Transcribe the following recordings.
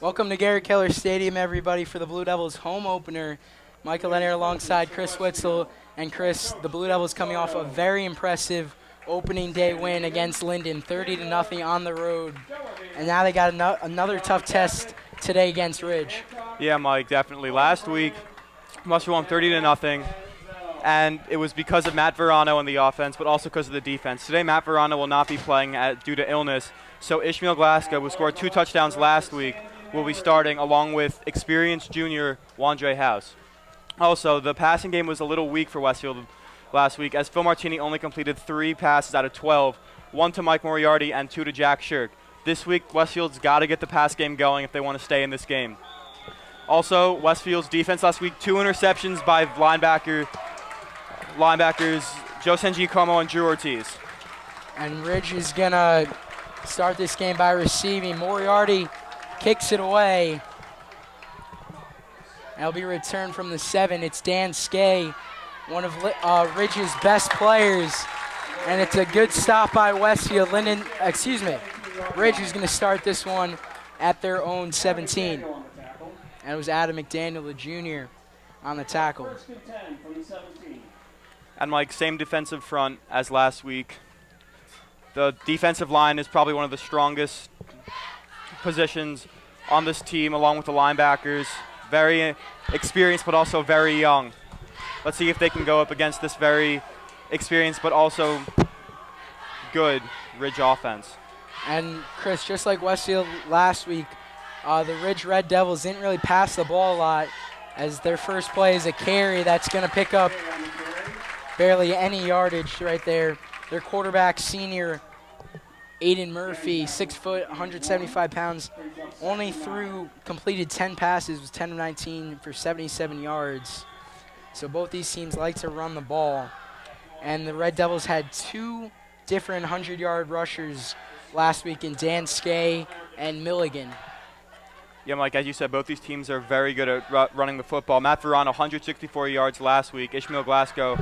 Welcome to Gary Keller Stadium, everybody, for the Blue Devils home opener. Michael Lenner alongside Chris Witzel. And Chris, the Blue Devils coming off a very impressive opening day win against Linden, 30-0 on the road. And now they got another tough test today against Ridge. Yeah, Mike, definitely. Last week, Westfield won 30-0, and it was because of Matt Verano on the offense, but also because of the defense. Today, Matt Verano will not be playing due to illness, so Ishmael Glasgow, who scored 2 touchdowns last week, will be starting along with experienced junior Wandre House. Also, the passing game was a little weak for Westfield last week, as Phil Martini only completed 3 passes out of 12, 1 to Mike Moriarty and 2 to Jack Shirk. This week, Westfield's got to get the pass game going if they want to stay in this game. Also, Westfield's defense last week, 2 interceptions by linebackers Joe Sengiacomo and Drew Ortiz. And Ridge is going to start this game by receiving. Moriarty kicks it away. That'll be returned from the 7. It's Dan Skay, one of Ridge's best players. And it's a good stop by Westfield. Ridge is going to start this one at their own 17. And it was Adam McDaniel, the junior, on the tackle. And Mike, same defensive front as last week. The defensive line is probably one of the strongest positions on this team, along with the linebackers. Very experienced, but also very young. Let's see if they can go up against this very experienced, but also good Ridge offense. And Chris, just like Westfield last week, the Ridge Red Devils didn't really pass the ball a lot, as their first play is a carry that's going to pick up barely any yardage right there. Their quarterback, senior Aiden Murphy, 6 foot, 175 pounds, only completed 10 passes, was 10 of 19 for 77 yards. So both these teams like to run the ball. And the Red Devils had 2 different 100-yard rushers last week in Dan Skay and Milligan. Yeah, Mike, as you said, both these teams are very good at running the football. Matt Verano, 164 yards last week. Ishmael Glasgow,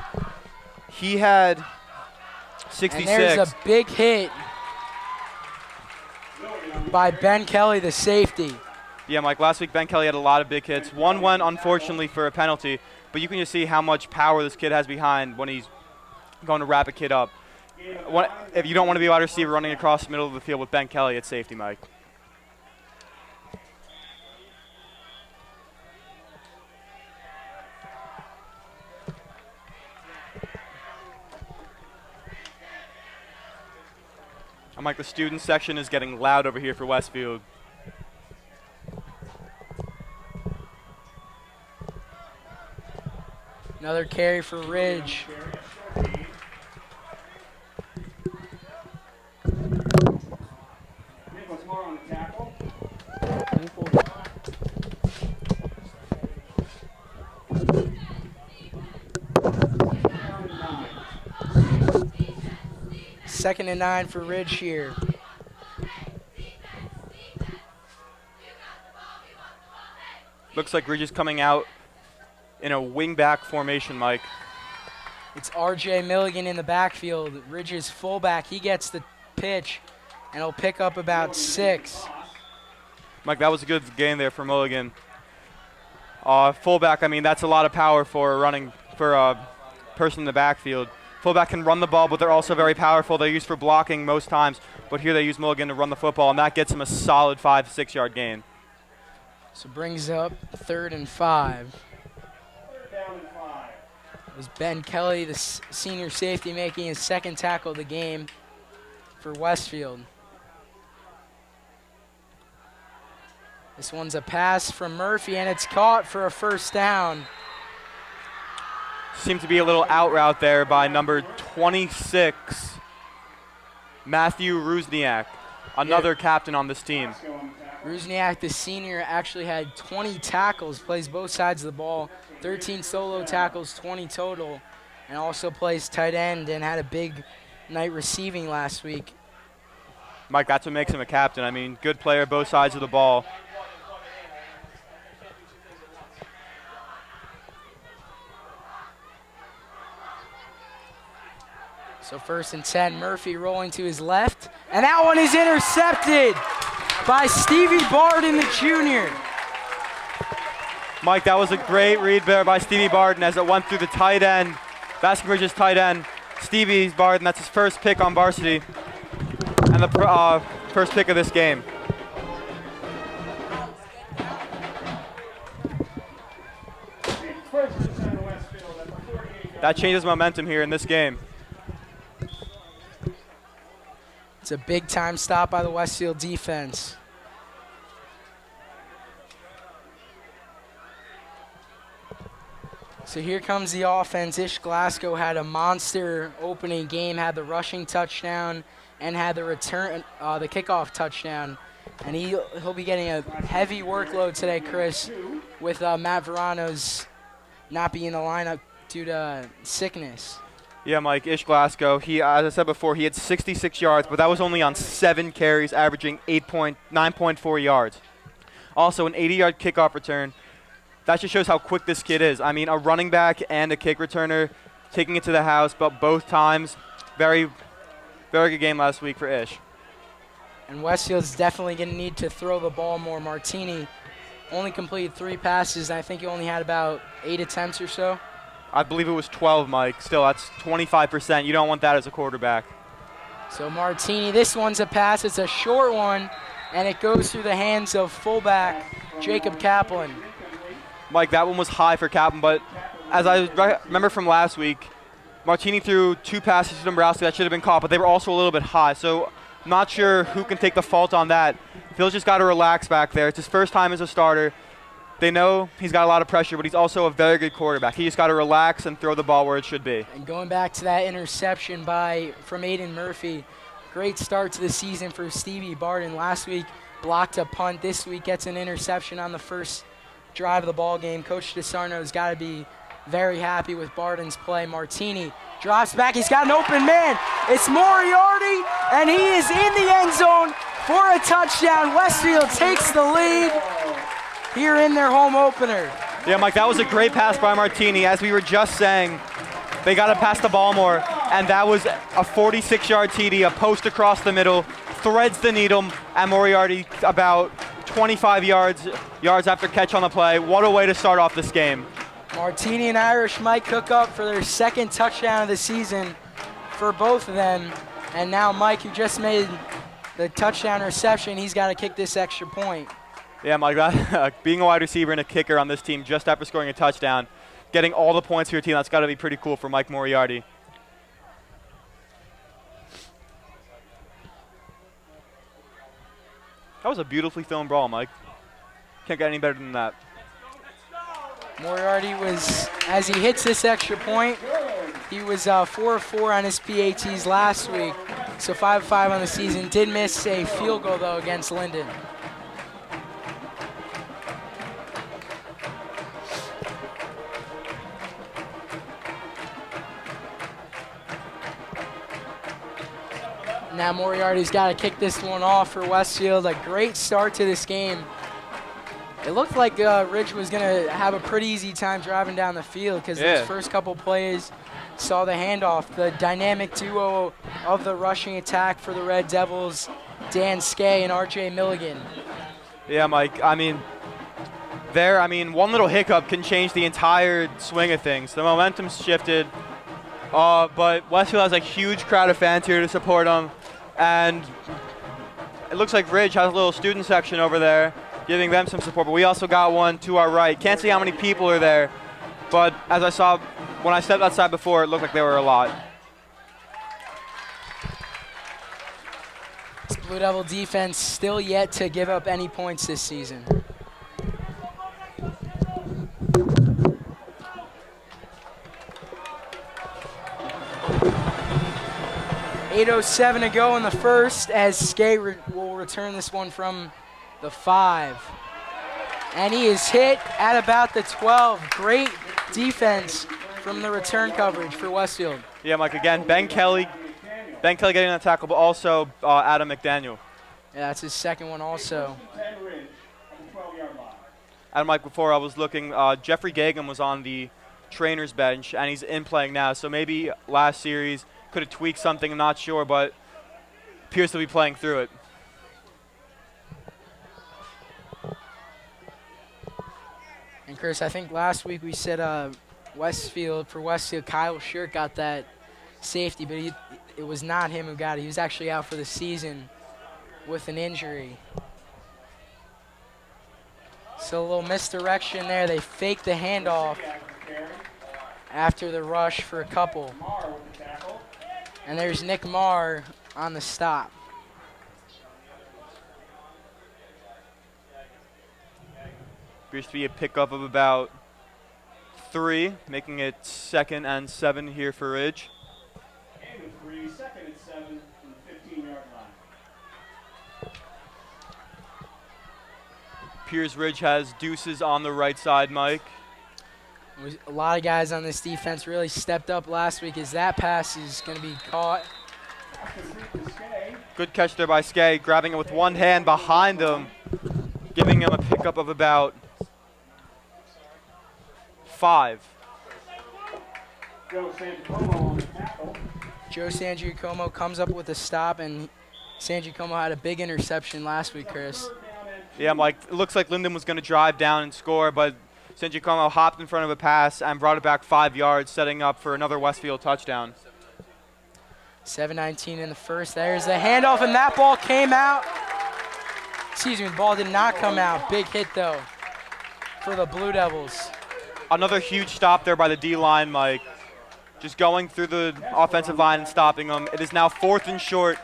he had 66. And there's a big hit by Ben Kelly, the safety. Yeah, Mike, last week Ben Kelly had a lot of big hits. One went, unfortunately, for a penalty, but you can just see how much power this kid has behind when he's going to wrap a kid up. If you don't want to be a wide receiver running across the middle of the field with Ben Kelly at safety, Mike. I'm like, the student section is getting loud over here for Westfield. Another carry for Ridge. Second and 9 for Ridge here. Looks like Ridge is coming out in a wing-back formation, Mike. It's R.J. Milligan in the backfield. Ridge's fullback, he gets the pitch, and he'll pick up about 6. Mike, that was a good game there for Milligan. Fullback, I mean, that's a lot of power for a person in the backfield. Fullback can run the ball, but they're also very powerful. They're used for blocking most times, but here they use Milligan to run the football, and that gets him a solid 5 to 6 yard gain. So brings up 3rd and 5. It was Ben Kelly, the senior safety, making his 2nd tackle of the game for Westfield. This one's a pass from Murphy, and it's caught for a 1st down. Seemed to be a little out route there by number 26, Matthew Rusniak, another captain on this team. Rusniak, the senior, actually had 20 tackles, plays both sides of the ball, 13 solo tackles, 20 total, and also plays tight end and had a big night receiving last week. Mike, that's what makes him a captain. I mean, good player, both sides of the ball. So 1st and 10, Murphy rolling to his left, and that one is intercepted by Stevie Barden, the junior. Mike, that was a great read there by Stevie Barden as it went through the tight end, Basking Ridge's tight end, Stevie Barden. That's his first pick on varsity and the first pick of this game. That changes momentum here in this game. It's a big time stop by the Westfield defense. So here comes the offense. Ish Glasgow had a monster opening game, had the rushing touchdown and had the return, the kickoff touchdown. And he'll be getting a heavy workload today, Chris, with Matt Verano's not being in the lineup due to sickness. Yeah, Mike, Ish Glasgow, as I said before, he had 66 yards, but that was only on 7 carries, averaging 9.4 yards. Also, an 80-yard kickoff return. That just shows how quick this kid is. I mean, a running back and a kick returner taking it to the house, but both times, very, very good game last week for Ish. And Westfield's definitely going to need to throw the ball more. Martini only completed 3 passes, and I think he only had about 8 attempts or so. I believe it was 12, Mike. Still, that's 25%. You don't want that as a quarterback. So Martini, this one's a pass. It's a short one, and it goes through the hands of fullback Jacob Kaplan. Mike, that one was high for Kaplan, but as I remember from last week, Martini threw 2 passes to Dombrowski that should have been caught, but they were also a little bit high. So not sure who can take the fault on that. Phil's just got to relax back there. It's his first time as a starter. They know he's got a lot of pressure, but he's also a very good quarterback. He just got to relax and throw the ball where it should be. And going back to that interception from Aiden Murphy, great start to the season for Stevie Barden. Last week blocked a punt. This week gets an interception on the first drive of the ball game. Coach DeSarno's got to be very happy with Barden's play. Martini drops back. He's got an open man. It's Moriarty, and he is in the end zone for a touchdown. Westfield takes the lead here in their home opener. Yeah, Mike, that was a great pass by Martini. As we were just saying, they got to pass the ball more, and that was a 46-yard TD, a post across the middle, threads the needle, and Moriarty about 25 yards after catch on the play. What a way to start off this game. Martini and Irish might cook up for their second touchdown of the season for both of them. And now Mike, who just made the touchdown reception, he's got to kick this extra point. Yeah, Mike, being a wide receiver and a kicker on this team just after scoring a touchdown, getting all the points for your team, that's got to be pretty cool for Mike Moriarty. That was a beautifully thrown ball, Mike. Can't get any better than that. Moriarty was, as he hits this extra point, he was 4 of 4 on his PATs last week, so 5 of 5 on the season. Did miss a field goal, though, against Linden. Now Moriarty's got to kick this one off for Westfield. A great start to this game. It looked like Ridge was going to have a pretty easy time driving down the field because those first couple plays saw the handoff. The dynamic duo of the rushing attack for the Red Devils, Dan Skay and R.J. Milligan. Yeah, Mike, one little hiccup can change the entire swing of things. The momentum's shifted, but Westfield has a huge crowd of fans here to support them. And it looks like Ridge has a little student section over there giving them some support, but we also got one to our right. Can't see how many people are there, but as I saw when I stepped outside before, it looked like there were a lot. This Blue Devil defense still yet to give up any points this season. .807 to go in the first as Skay will return this one from the 5. And he is hit at about the 12. Great defense from the return coverage for Westfield. Yeah, Mike, again, Ben Kelly getting that tackle, but also Adam McDaniel. Yeah, that's his second one also. And Mike, before I was looking, Jeffrey Gagum was on the trainer's bench, and he's in playing now. So maybe last series could have tweaked something, I'm not sure, but appears to be playing through it. And Chris, I think last week we said Westfield, Kyle Shirk got that safety, but it was not him who got it. He was actually out for the season with an injury. So a little misdirection there. They faked the handoff after the rush for a couple. And there's Nick Marr on the stop. Appears to be a pickup of about 3, making it 2nd and 7 here for Ridge. And with 3, 2nd and 7 from the 15-yard line. Piers Ridge has deuces on the right side, Mike. A lot of guys on this defense really stepped up last week as that pass is going to be caught. Good catch there by Skay, grabbing it with one hand behind him, giving him a pickup of about 5. Joe Sangiacomo on the tackle. Joe Sangiacomo comes up with a stop, and Sangiacomo had a big interception last week, Chris. Yeah, Mike, it looks like Linden was going to drive down and score, but Sangiacomo hopped in front of a pass and brought it back 5 yards, setting up for another Westfield touchdown. 7:19 in the first. There's the handoff, and that ball came out. Excuse me, the ball did not come out. Big hit, though, for the Blue Devils. Another huge stop there by the D-line, Mike. Just going through the offensive line and stopping them. It is now 4th and short.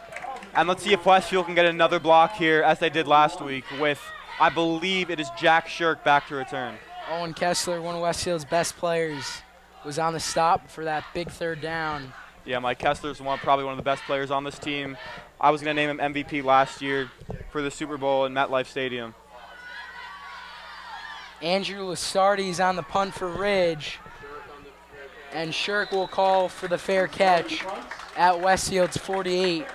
And let's see if Westfield can get another block here, as they did last week, with, I believe, it is Jack Shirk back to return. Owen Kessler, one of Westfield's best players, was on the stop for that big 3rd down. Yeah, Mike Kessler's probably one of the best players on this team. I was going to name him MVP last year for the Super Bowl in MetLife Stadium. Andrew Lusardi's on the punt for Ridge. And Shirk will call for the fair catch at Westfield's 48.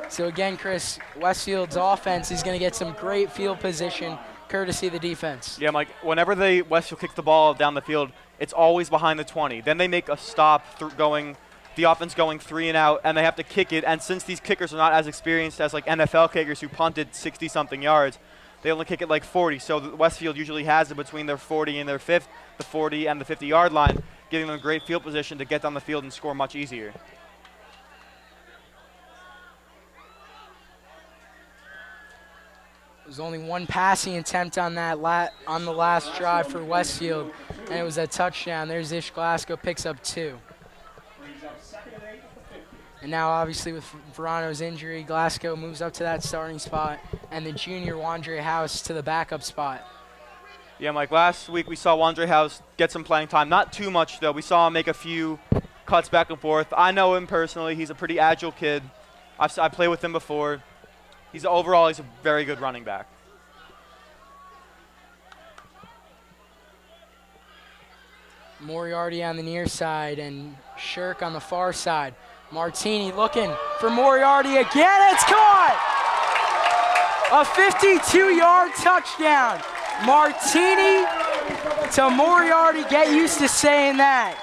So again, Chris, Westfield's offense is going to get some great field position courtesy of the defense. Yeah, Mike, whenever Westfield kicks the ball down the field, it's always behind the 20. Then they make a stop the offense going 3 and out, and they have to kick it. And since these kickers are not as experienced as like NFL kickers who punted 60-something yards, they only kick it like 40. So Westfield usually has it between their 40 and their 50, the 40 and the 50-yard line, giving them a great field position to get down the field and score much easier. There's only one passing attempt on that on the last drive for Westfield, and it was a touchdown. There's Ish Glasgow, picks up 2. And now, obviously, with Verano's injury, Glasgow moves up to that starting spot, and the junior Wandre House to the backup spot. Yeah, Mike, last week we saw Wandre House get some playing time. Not too much, though. We saw him make a few cuts back and forth. I know him personally. He's a pretty agile kid. I played with him before. He's a very good running back. Moriarty on the near side and Shirk on the far side. Martini looking for Moriarty again. It's caught! A 52-yard touchdown. Martini to Moriarty. Get used to saying that.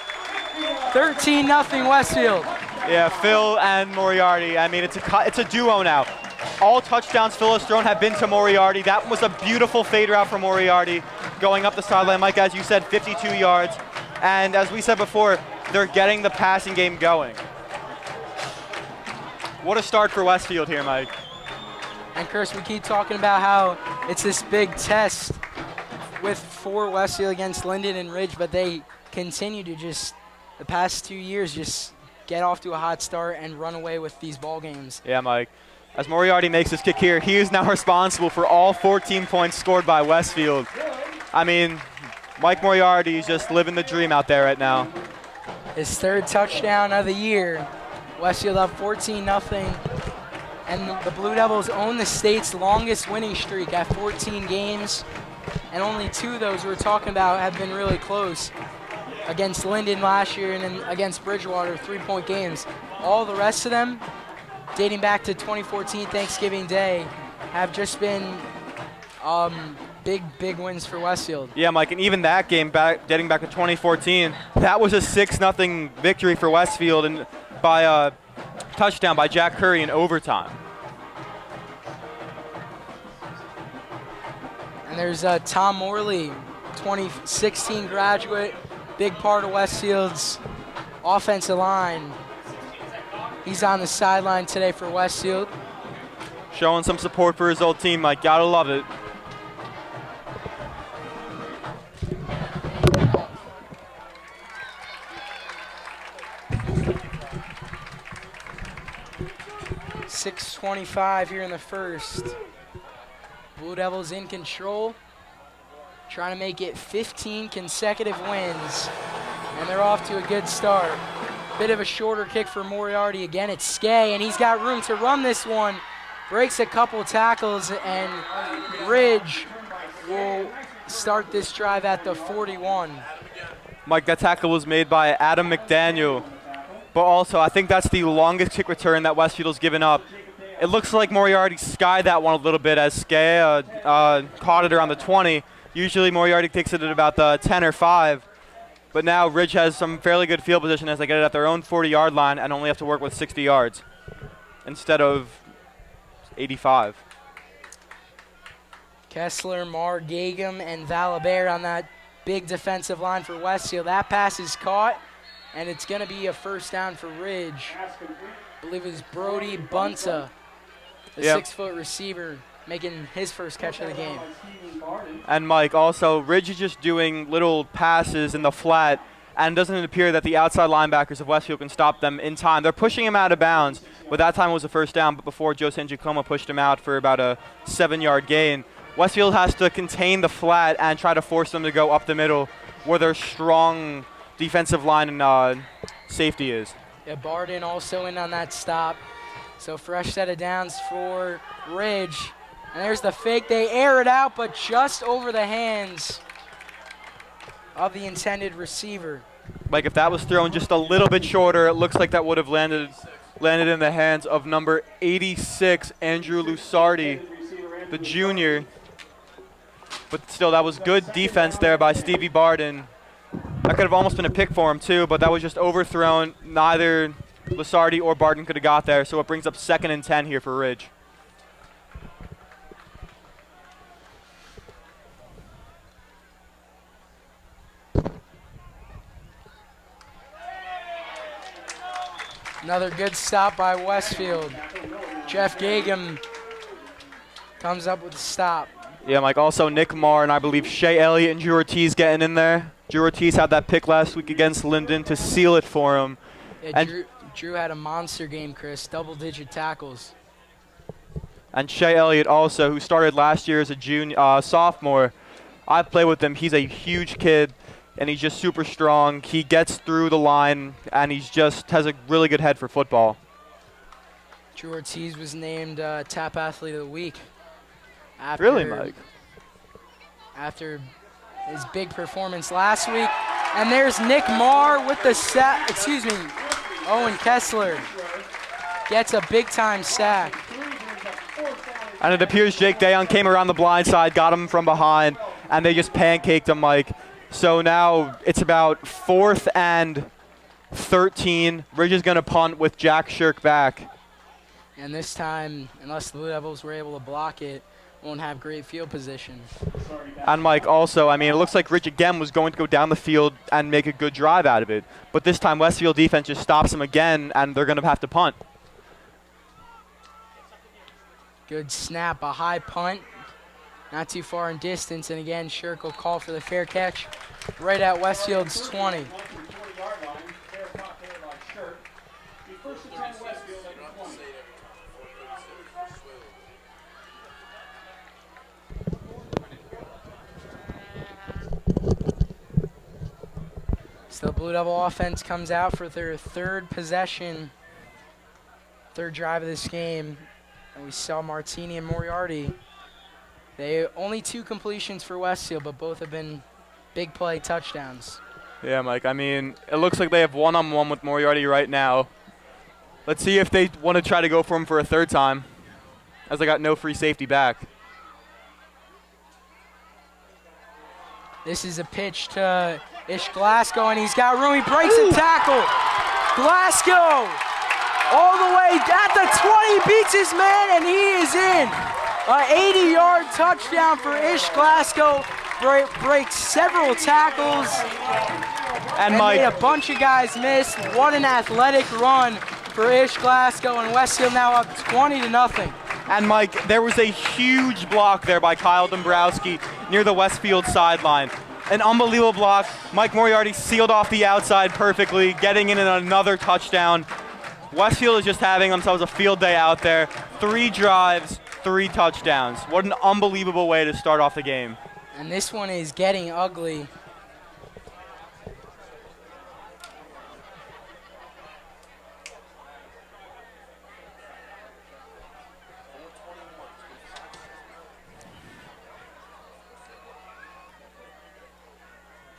13-0 Westfield. Yeah, Phil and Moriarty. I mean, it's a duo now. All touchdowns Phil has thrown have been to Moriarty. That was a beautiful fade route for Moriarty going up the sideline. Mike, as you said, 52 yards. And as we said before, they're getting the passing game going. What a start for Westfield here, Mike. And Chris, we keep talking about how it's this big test for Westfield against Linden and Ridge, but they continue to the past 2 years, just get off to a hot start and run away with these ball games. Yeah, Mike. As Moriarty makes his kick here, he is now responsible for all 14 points scored by Westfield. I mean, Mike Moriarty is just living the dream out there right now. His 3rd touchdown of the year. Westfield up 14-0. And the Blue Devils own the state's longest winning streak at 14 games. And only 2 of those we're talking about have been really close. Against Linden last year and then against Bridgewater, 3-point games. All the rest of them, dating back to 2014 Thanksgiving Day, have just been big wins for Westfield. Yeah, Mike, and even that game, dating back to 2014, that was a 6-0 victory for Westfield and by a touchdown by Jack Curry in overtime. And there's Tom Morley 2016 graduate, big part of Westfield's offensive line. He's on the sideline today for Westfield. Showing some support for his old team, Mike. Gotta love it. .6:25 here in the first. Blue Devils in control, trying to make it 15 consecutive wins, and they're off to a good start. Bit of a shorter kick for Moriarty. Again, it's Skay, and he's got room to run this one. Breaks a couple tackles, and Ridge will start this drive at the 41. Mike, that tackle was made by Adam McDaniel. But also, I think that's the longest kick return that Westfield's given up. It looks like Moriarty skied that one a little bit as Skay caught it around the 20. Usually Moriarty takes it at about the 10 or 5. But now Ridge has some fairly good field position as they get it at their own 40-yard line and only have to work with 60 yards instead of 85. Kessler, Marr, Gagum, and Valabert on that big defensive line for Westfield. That pass is caught, and it's going to be a first down for Ridge. I believe it was Brody Bunta, the 6-foot receiver, making his first catch of the game. And Mike, also, Ridge is just doing little passes in the flat, and doesn't appear that the outside linebackers of Westfield can stop them in time. They're pushing him out of bounds, but that time it was a first down, but before Joe Sanjacoma pushed him out for about a 7-yard gain. Westfield has to contain the flat and try to force them to go up the middle where their strong defensive line and safety is. Yeah, Barden also in on that stop. So fresh set of downs for Ridge. And there's the fake. They air it out, but just over the hands of the intended receiver. Like if that was thrown just a little bit shorter, it looks like that would have landed in the hands of number 86, Andrew Lusardi, the junior. But still, that was good defense there by Stevie Barden. That could have almost been a pick for him too, but that was just overthrown. Neither Lusardi or Barden could have got there, so it brings up 2nd and 10 here for Ridge. Another good stop by Westfield. Jeff Gagum comes up with the stop. Yeah, Mike, also Nick Marr and I believe Shea Elliott and Drew Ortiz getting in there. Drew Ortiz had that pick last week against Linden to seal it for him. Yeah, and Drew had a monster game, Chris, double-digit tackles. And Shea Elliott also, who started last year as a sophomore. I play with him. He's a huge kid, and he's just super strong. He gets through the line, and he just has a really good head for football. Drew Ortiz was named Tap Athlete of the Week. Really, Mike? After his big performance last week. And there's Nick Marr with the sack. Excuse me, Owen Kessler gets a big-time sack. And it appears Jake Dayon came around the blind side, got him from behind, and they just pancaked him, Mike. So now it's about 4th and 13. Ridge is going to punt with Jack Shirk back. And this time, unless the Blue Devils were able to block it, won't have great field position. And Mike, also, I mean, it looks like Ridge again was going to go down the field and make a good drive out of it. But this time, Westfield defense just stops him again, and they're going to have to punt. Good snap, a high punt, not too far in distance. And again, Shirk will call for the fair catch right at Westfield's 20. So the Blue Devil offense comes out for their third possession, third drive of this game. And we saw Martini and Moriarty. They only 2 completions for Westfield, but both have been big play touchdowns. Yeah, Mike, I mean, it looks like they have one-on-one with Moriarty right now. Let's see if they want to try to go for him for a third time, as they got no free safety back. This is a pitch to Ish Glasgow, and he's got room. He breaks a tackle. Glasgow all the way at the 20, beats his man, and he is in. An 80-yard touchdown for Ish Glasgow. breaks several tackles And made a Mike, bunch of guys miss. What an athletic run for Ish Glasgow, and Westfield now up 20-0. And Mike, there was a huge block there by Kyle Dombrowski near the Westfield sideline. An unbelievable block. Mike Moriarty sealed off the outside perfectly, getting in another touchdown. Westfield is just having themselves a field day out there. 3 drives, 3 touchdowns. What an unbelievable way to start off the game. And this one is getting ugly.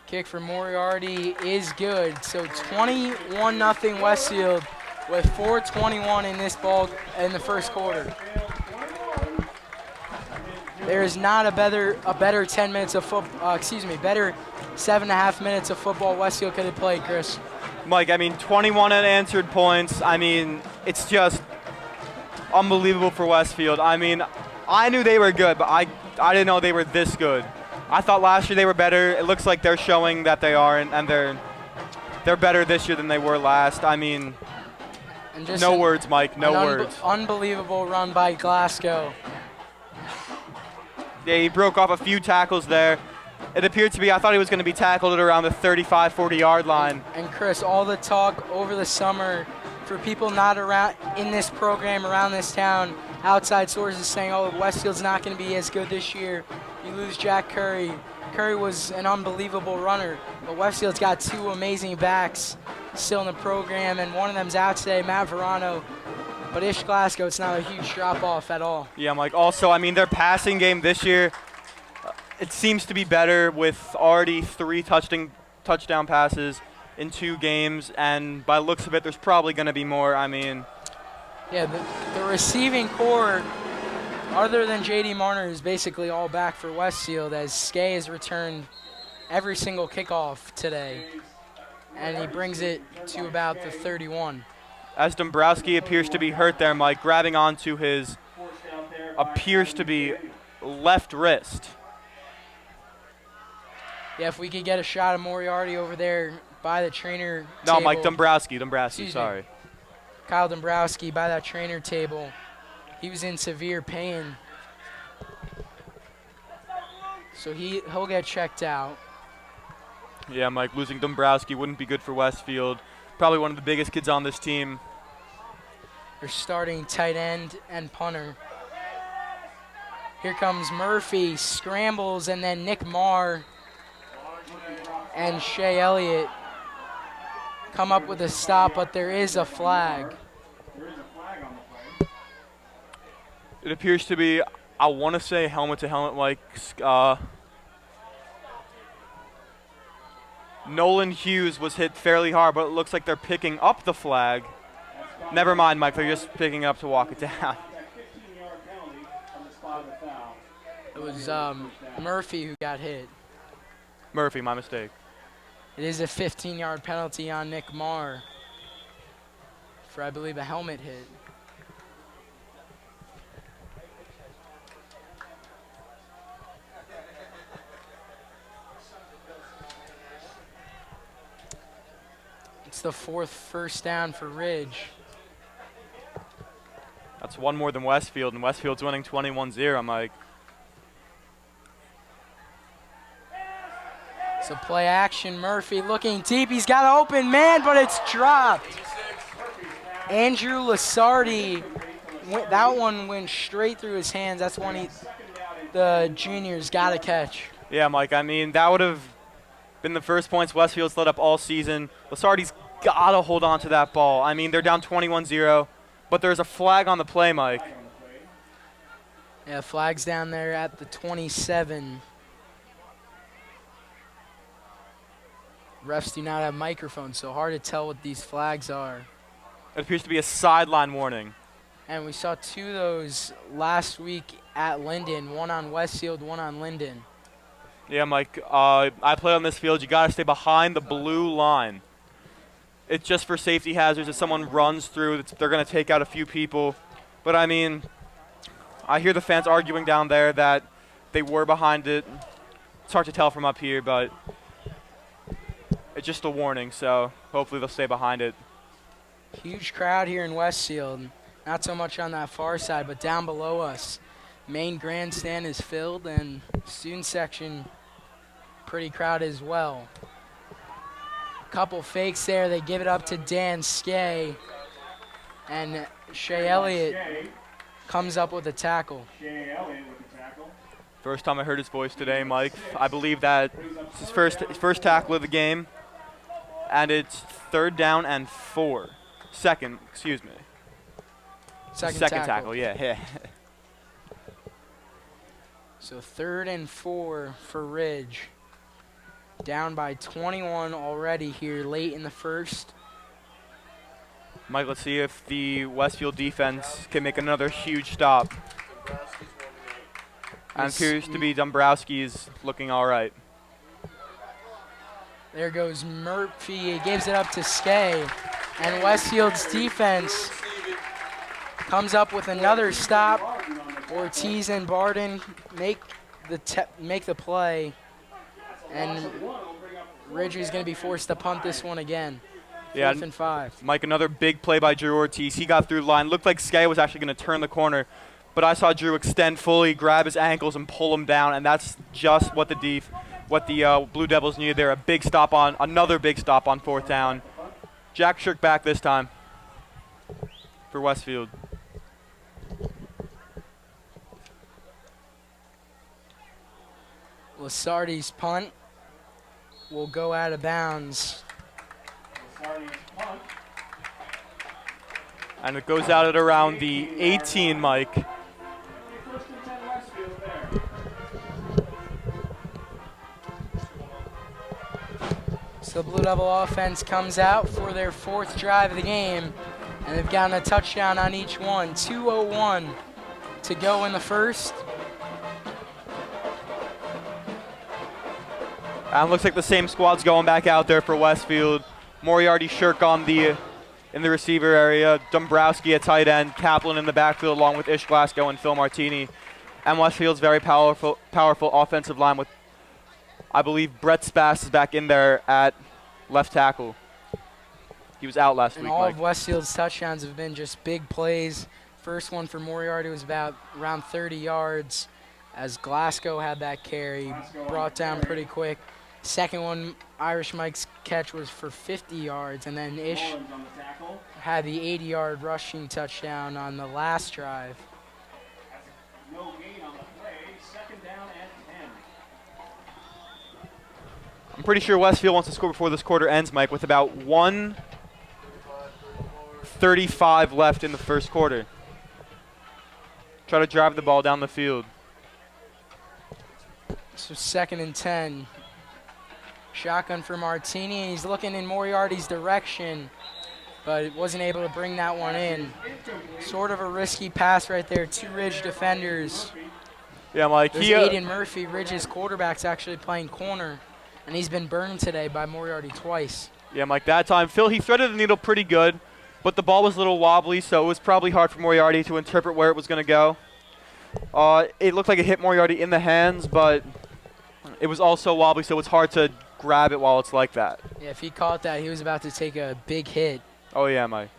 Kick for Moriarty is good. So 21-0 Westfield with 4:21 in this ball in the first quarter. There is not a better 10 minutes of football. Better 7.5 minutes of football Westfield could have played, Chris. Mike, I mean, 21 unanswered points. I mean, it's just unbelievable for Westfield. I mean, I knew they were good, but I didn't know they were this good. I thought last year they were better. It looks like they're showing that they are, and they're better this year than they were last. I mean, no words, Mike, no words. Unbelievable run by Glasgow. Yeah, he broke off a few tackles there. It appeared to be, I thought he was going to be tackled at around the 35, 40-yard line. And Chris, all the talk over the summer for people not around in this program, around this town, outside sources saying, oh, Westfield's not going to be as good this year. You lose Jack Curry. Curry was an unbelievable runner, but Westfield's got 2 amazing backs still in the program, and one of them's out today, Matt Verano. But Ish Glasgow, it's not a huge drop-off at all. Yeah, Mike. Also, I mean, their passing game this year, it seems to be better with already 3 touchdown passes in 2 games, and by the looks of it, there's probably going to be more. I mean, yeah, the receiving core, other than J.D. Marner, is basically all back for Westfield, as Skay has returned every single kickoff today, and he brings it to about the 31. As Dombrowski appears to be hurt there, Mike, grabbing onto his appears to be left wrist. Yeah, if we could get a shot of Moriarty over there by the trainer No, table. Mike, Dombrowski, sorry. Kyle Dombrowski by that trainer table. He was in severe pain. So he'll get checked out. Yeah, Mike, losing Dombrowski wouldn't be good for Westfield. Probably one of the biggest kids on this team. Their starting tight end and punter. Here comes Murphy, scrambles, and then Nick Marr and Shea Elliott come up with a stop, but there is a flag. It appears to be, I want to say helmet to helmet, Mike. Nolan Hughes was hit fairly hard, but it looks like they're picking up the flag. Never mind, Mike. They're just picking up to walk it down. It was Murphy who got hit. Murphy, my mistake. It is a 15-yard penalty on Nick Marr for, I believe, a helmet hit. It's the 4th first down for Ridge. That's one more than Westfield, and Westfield's winning 21-0, Mike. So play action, Murphy looking deep. He's got an open man, but it's dropped. Andrew Lasardi, that one went straight through his hands. That's one the junior's got to catch. Yeah, Mike, I mean, that would have been the first points Westfield's let up all season. Lasardi's got to hold on to that ball. I mean, they're down 21-0, but there's a flag on the play, Mike. Yeah, flag's down there at the 27. Refs do not have microphones, so hard to tell what these flags are. It appears to be a sideline warning. And we saw 2 of those last week at Linden, one on Westfield, one on Linden. Yeah, Mike, I play on this field. You got to stay behind the blue line. It's just for safety hazards. If someone runs through, they're going to take out a few people. But, I mean, I hear the fans arguing down there that they were behind it. It's hard to tell from up here, but it's just a warning, so hopefully they'll stay behind it. Huge crowd here in Westfield. Not so much on that far side, but down below us. Main grandstand is filled, and student section pretty crowded as well. Couple fakes there. They give it up to Dan Skay, and Shea Elliott comes up with a tackle. Shea Elliott with the tackle. First time I heard his voice today, Mike. I believe that it's his first tackle of the game, and it's 3rd down and 4. Second, excuse me. Second tackle, yeah. So 3rd and 4 for Ridge. Down by 21 already here late in the first. Mike, let's see if the Westfield defense can make another huge stop. And appears to be Dombrowski's looking all right. There goes Murphy. He gives it up to Skay. And Westfield's defense comes up with another stop. Ortiz and Barden make the play. And Ridge is going to be forced to punt this one again. 4th and 5. Mike, another big play by Drew Ortiz. He got through the line. Looked like Skay was actually going to turn the corner, but I saw Drew extend fully, grab his ankles, and pull him down, and that's just what the Blue Devils needed there. Another big stop on 4th down. Jack Shirk back this time for Westfield. Lasardi's punt will go out of bounds. And it goes out at around the 18, Mike. First and 10 Westfield there. So the Blue Devil offense comes out for their 4th drive of the game, and they've gotten a touchdown on each one. 2:01 to go in the first. And it looks like the same squad's going back out there for Westfield. Moriarty, Shirk in the receiver area, Dombrowski at tight end, Kaplan in the backfield along with Ish Glasgow and Phil Martini. And Westfield's very powerful offensive line with, I believe, Brett Spass is back in there at left tackle. He was out last week, And all Mike. of Westfield's touchdowns have been just big plays. First one for Moriarty was around 30 yards as Glasgow had that carry, brought down pretty quick. Second one, Irish Mike's catch was for 50 yards, and then Ish Mullins on the tackle. had the 80-yard rushing touchdown on the last drive. That's no gain on the play. 2nd down and 10. I'm pretty sure Westfield wants to score before this quarter ends, Mike, with about 1:35 left in the first quarter. Try to drive the ball down the field. So 2nd and 10. Shotgun for Martini, and he's looking in Moriarty's direction, but wasn't able to bring that one in. Sort of a risky pass right there. 2 Ridge defenders. Yeah, Mike. There's Aiden Murphy, Ridge's quarterback's actually playing corner, and he's been burned today by Moriarty twice. Yeah, Mike, that time. Phil, he threaded the needle pretty good, but the ball was a little wobbly, so it was probably hard for Moriarty to interpret where it was going to go. It looked like it hit Moriarty in the hands, but it was also wobbly, so it's hard to grab it while it's like that. Yeah, if he caught that, he was about to take a big hit. Oh, yeah, Mike.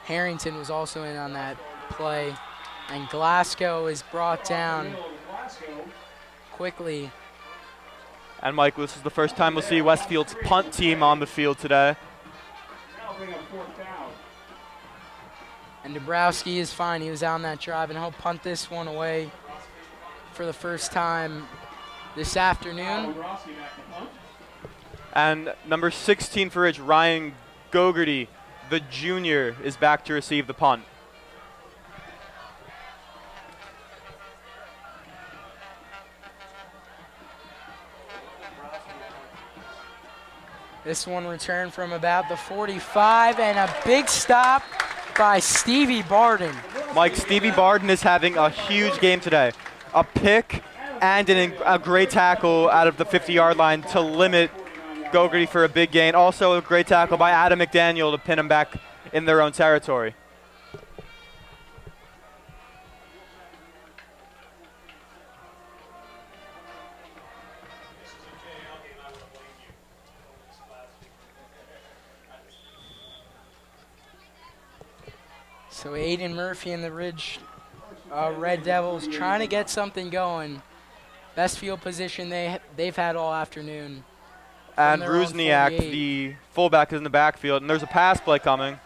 Harrington was also in on that play, and Glasgow is brought down quickly. And, Mike, this is the first time we'll see Westfield's punt team on the field today. Now bring up 4th down. And Dombrowski is fine. He was on that drive, and he'll punt this one away for the first time this afternoon. Dombrowski back to punt. And number 16 for Ridge, Ryan Gogarty, the junior, is back to receive the punt. This one returned from about the 45, and a big stop by Stevie Barden. Mike, Stevie Barden is having a huge game today. A pick and a great tackle out of the 50-yard line to limit Gogarty for a big gain. Also a great tackle by Adam McDaniel to pin him back in their own territory. So Aiden Murphy and the Ridge Red Devils trying to get something going. Best field position they've had all afternoon. And their own Rusniak, 48. the fullback, is in the backfield, and there's a pass play coming.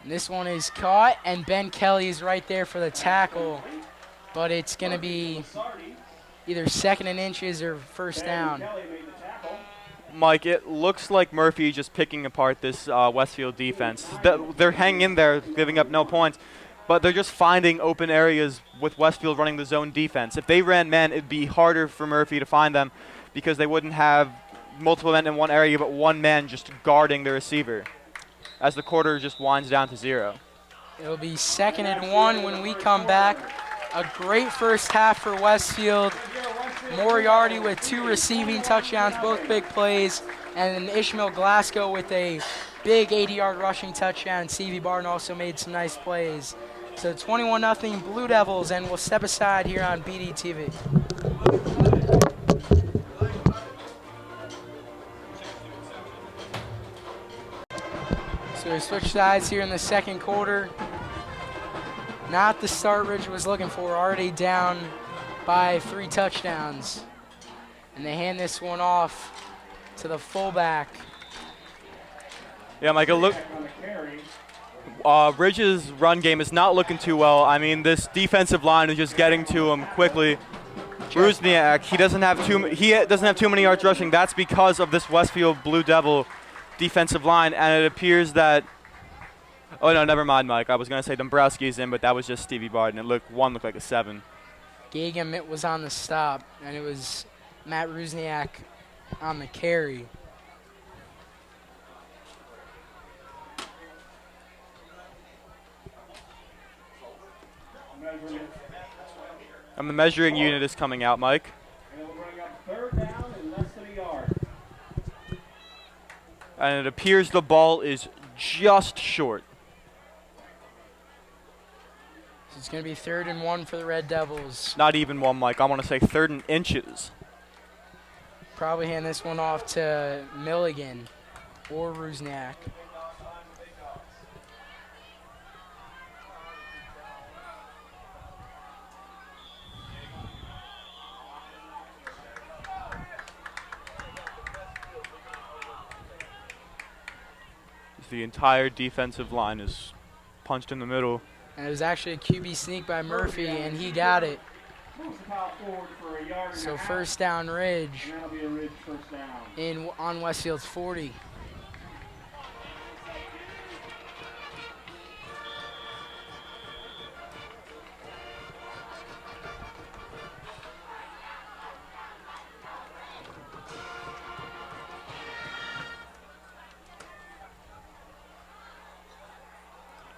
And this one is caught, and Ben Kelly is right there for the tackle. But it's going to be either 2nd and inches or first down. Mike, it looks like Murphy just picking apart this Westfield defense. They're hanging in there, giving up no points, but they're just finding open areas with Westfield running the zone defense. If they ran men, it'd be harder for Murphy to find them because they wouldn't have multiple men in one area, but one man just guarding the receiver as the quarter just winds down to 0. It'll be 2nd and 1 when we come back. A great first half for Westfield. Moriarty with 2 receiving touchdowns, both big plays, and then Ishmael Glasgow with a big 80-yard rushing touchdown. Stevie Barton also made some nice plays. So 21-0 Blue Devils, and we'll step aside here on BDTV. So we switch sides here in the second quarter. Not the start Ridge was looking for, already down by 3 touchdowns. And they hand this one off to the fullback. Yeah, Mike, look. Ridge's run game is not looking too well. I mean, this defensive line is just getting to him quickly. Rusniak, he doesn't have too many yards rushing. That's because of this Westfield Blue Devil defensive line, and it appears that. Oh no, never mind, Mike. I was gonna say Dombrowski's in, but that was just Stevie Barton. One looked like a 7. Gagum was on the stop, and it was Matt Rusniak on the carry. And the measuring unit is coming out, Mike. And it'll bring up 3rd down and less than a yard. And it appears the ball is just short. So it's going to be 3rd and 1 for the Red Devils. Not even 1, Mike. I want to say 3rd and inches. Probably hand this one off to Milligan or Rusniak. The entire defensive line is punched in the middle. And it was actually a QB sneak by Murphy, and he got it. So first down Ridge on Westfield's 40.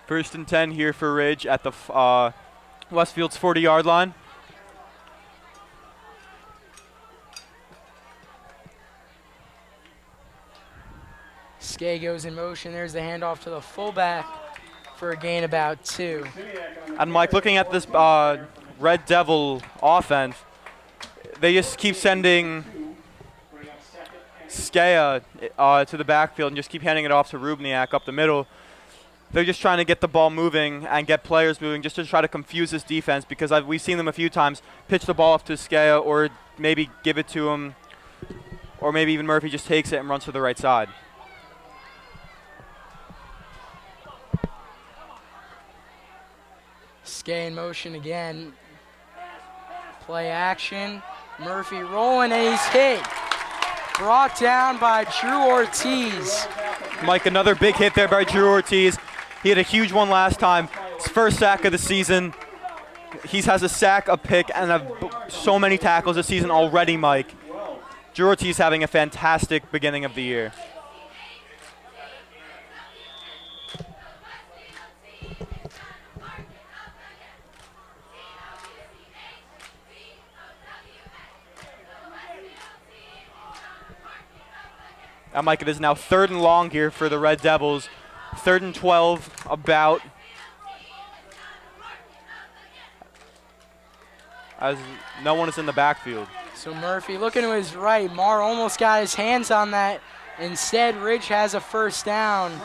First and 10 here for Ridge at the Westfield's 40-yard line. Skay goes in motion. There's the handoff to the fullback for a gain about 2. And Mike, looking at this Red Devil offense, they just keep sending Skaya to the backfield and just keep handing it off to Rubniak up the middle. They're just trying to get the ball moving and get players moving just to try to confuse this defense because we've seen them a few times pitch the ball off to Skaya or maybe give it to him, or maybe even Murphy just takes it and runs to the right side. Skay in motion again. Play action. Murphy rolling, and he's hit. Brought down by Drew Ortiz. Mike, another big hit there by Drew Ortiz. He had a huge one last time. His first sack of the season. He has a sack, a pick, and so many tackles this season already, Mike. Drew Ortiz having a fantastic beginning of the year. And Mike, it is now 3rd and long here for the Red Devils. 3rd and 12, about. As no one is in the backfield. So Murphy looking to his right. Marr almost got his hands on that. Instead, Ridge has a first down.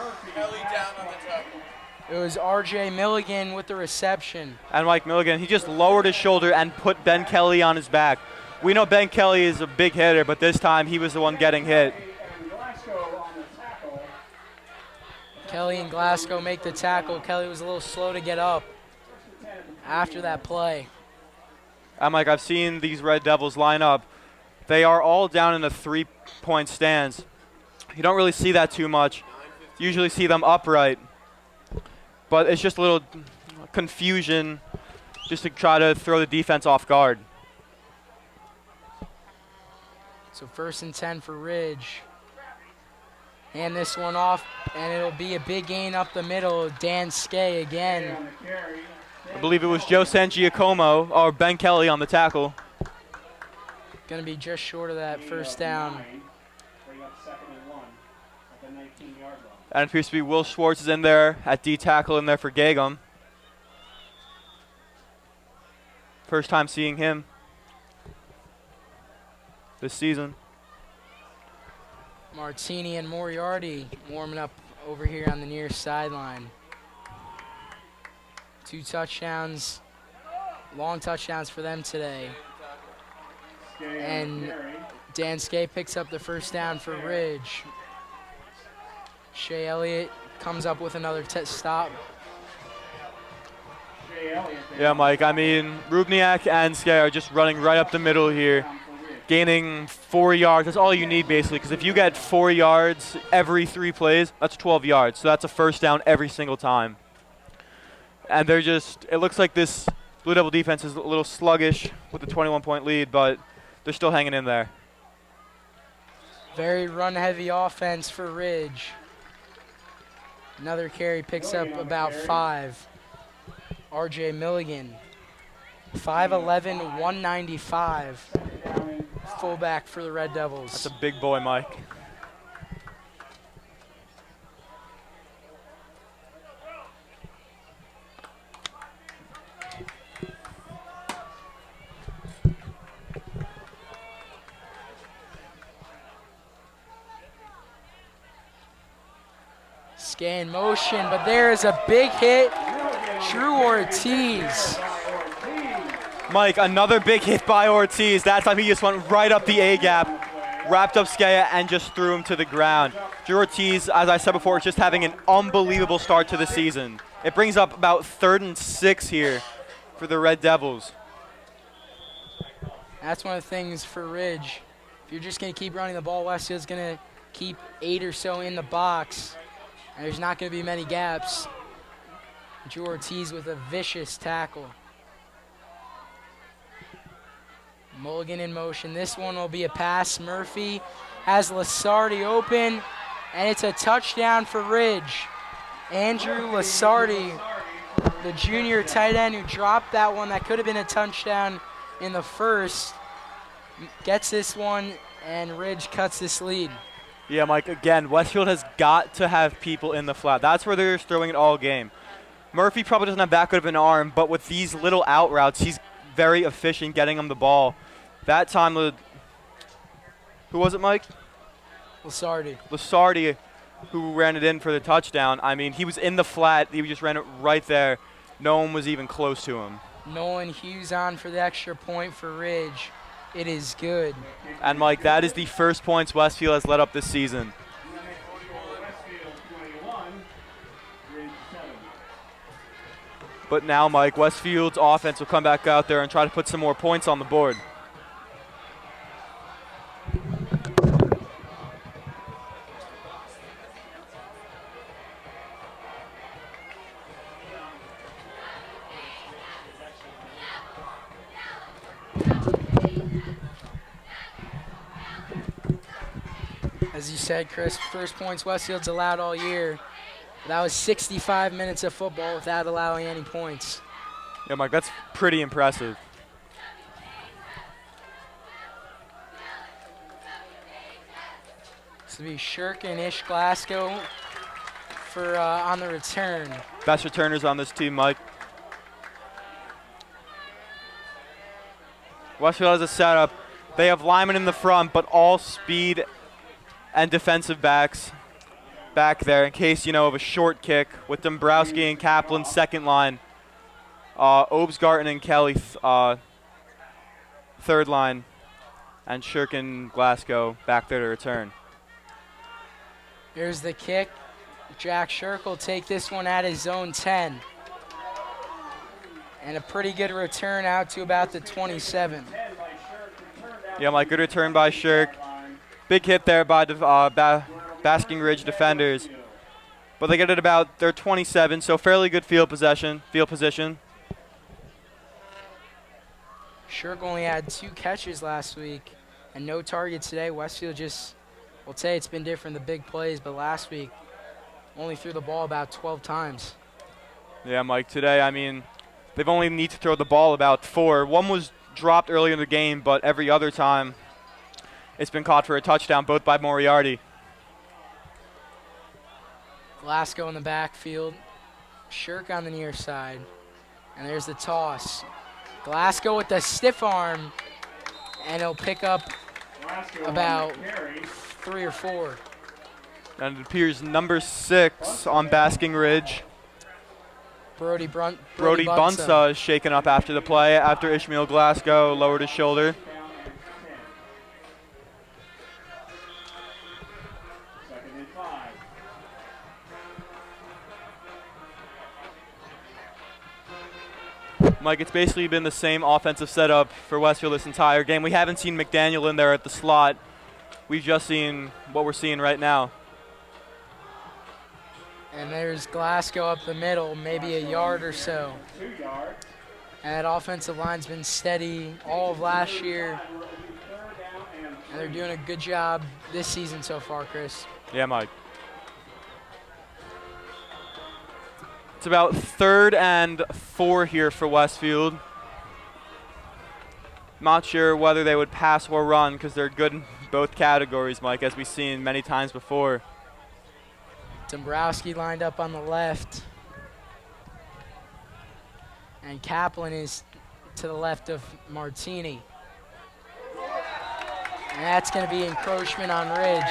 It was R.J. Milligan with the reception. And Mike Milligan, he just lowered his shoulder and put Ben Kelly on his back. We know Ben Kelly is a big hitter, but this time he was the one getting hit. And Glasgow on the tackle. Kelly and Glasgow make the tackle. Kelly was a little slow to get up after that play. And Mike, I've seen these Red Devils line up. They are all down in the 3-point stance. You don't really see that too much. You usually see them upright. But it's just a little confusion just to try to throw the defense off guard. So 1st and 10 for Ridge. Hand this one off, and it'll be a big gain up the middle. Dan Skay again. On the carry. I believe it was Joe Sangiacomo or Ben Kelly on the tackle. Going to be just short of that first down. Bring up 2nd and 1 at the 19-yard line. And it appears to be Will Schwartz is in there at D tackle in there for Gagum. First time seeing him this season. Martini and Moriarty warming up over here on the near sideline. 2 touchdowns, long touchdowns for them today. And Dan Skay picks up the first down for Ridge. Shea Elliott comes up with another stop. Yeah, Mike, I mean, Rubniak and Skay are just running right up the middle here, gaining 4 yards. That's all you need, basically, because if you get 4 yards every 3 plays, that's 12 yards. So that's a first down every single time. And they're just, it looks like this Blue Devil defense is a little sluggish with the 21-point lead, but they're still hanging in there. Very run-heavy offense for Ridge. Another carry picks up about 5. R.J. Milligan, 5'11", 195, fullback for the Red Devils. That's a big boy, Mike. Skay in motion, but there is a big hit. Drew Ortiz. Mike, another big hit by Ortiz. That time he just went right up the A-gap, wrapped up Skaya, and just threw him to the ground. Drew Ortiz, as I said before, is just having an unbelievable start to the season. It brings up about 3rd and 6 here for the Red Devils. That's one of the things for Ridge. If you're just going to keep running the ball, Westfield's going to keep 8 or so in the box, and there's not going to be many gaps. Drew Ortiz with a vicious tackle. Mulligan in motion. This one will be a pass. Murphy has Lasardi open, and it's a touchdown for Ridge. Andrew Lasardi, the junior tight end who dropped that one that could have been a touchdown in the first, gets this one, and Ridge cuts this lead. Yeah, Mike, again, Westfield has got to have people in the flat. That's where they're throwing it all game. Murphy probably doesn't have that good of an arm, but with these little out routes, he's very efficient getting him the ball. That time, who was it, Mike? Lasardi, who ran it in for the touchdown. I mean, he was in the flat. He just ran it right there. No one was even close to him. Nolan Hughes on for the extra point for Ridge. It is good. And, Mike, that is the first points Westfield has let up this season. But now, Mike, Westfield's offense will come back out there and try to put some more points on the board. As you said, Chris, first points Westfield's allowed all year. That was 65 minutes of football without allowing any points. Yeah, Mike, that's pretty impressive. This will be Shirk and Ish Glasgow for on the return. Best returners on this team, Mike. Westfield has a setup. They have linemen in the front, but all speed and defensive backs. back there in case, of a short kick with Dombrowski and Kaplan second line. Obsgarten and Kelly third line. And Shirk and Glasgow back there to return. Here's the kick. Jack Shirk will take this one at his own 10. And a pretty good return out to about the 27. Yeah, Mike, good return by Shirk. Big hit there by Basking Ridge defenders. But they get it about their 27, so fairly good field position. Shirk only had 2 catches last week and no targets today. Westfield we'll say it's been different, the big plays, but last week only threw the ball about 12 times. Yeah, Mike, today, they've only need to throw the ball about 4. One was dropped early in the game, but every other time it's been caught for a touchdown, both by Moriarty. Glasgow in the backfield. Shirk on the near side. And there's the toss. Glasgow with the stiff arm, and he'll pick up about 3 or 4. And it appears number 6 on Basking Ridge. Brody Bunsa is shaken up after the play after Ishmael Glasgow lowered his shoulder. Mike, it's basically been the same offensive setup for Westfield this entire game. We haven't seen McDaniel in there at the slot. We've just seen what we're seeing right now. And there's Glasgow up the middle, maybe a yard or so. And that offensive line's been steady all of last year. And they're doing a good job this season so far, Chris. Yeah, Mike. It's about 3rd and 4 here for Westfield. Not sure whether they would pass or run because they're good in both categories, Mike, as we've seen many times before. Dombrowski lined up on the left. And Kaplan is to the left of Martini. And that's going to be encroachment on Ridge.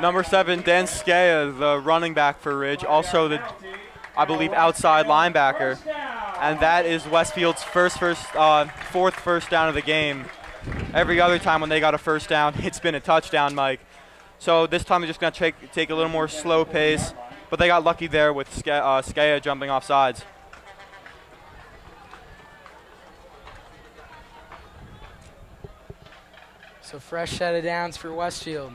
Number 7, Dan Skea, the running back for Ridge, also the, I believe, outside linebacker. And that is Westfield's fourth first down of the game. Every other time when they got a first down, it's been a touchdown, Mike. So this time they're just going to take a little more slow pace. But they got lucky there with Skea jumping off sides. So fresh set of downs for Westfield.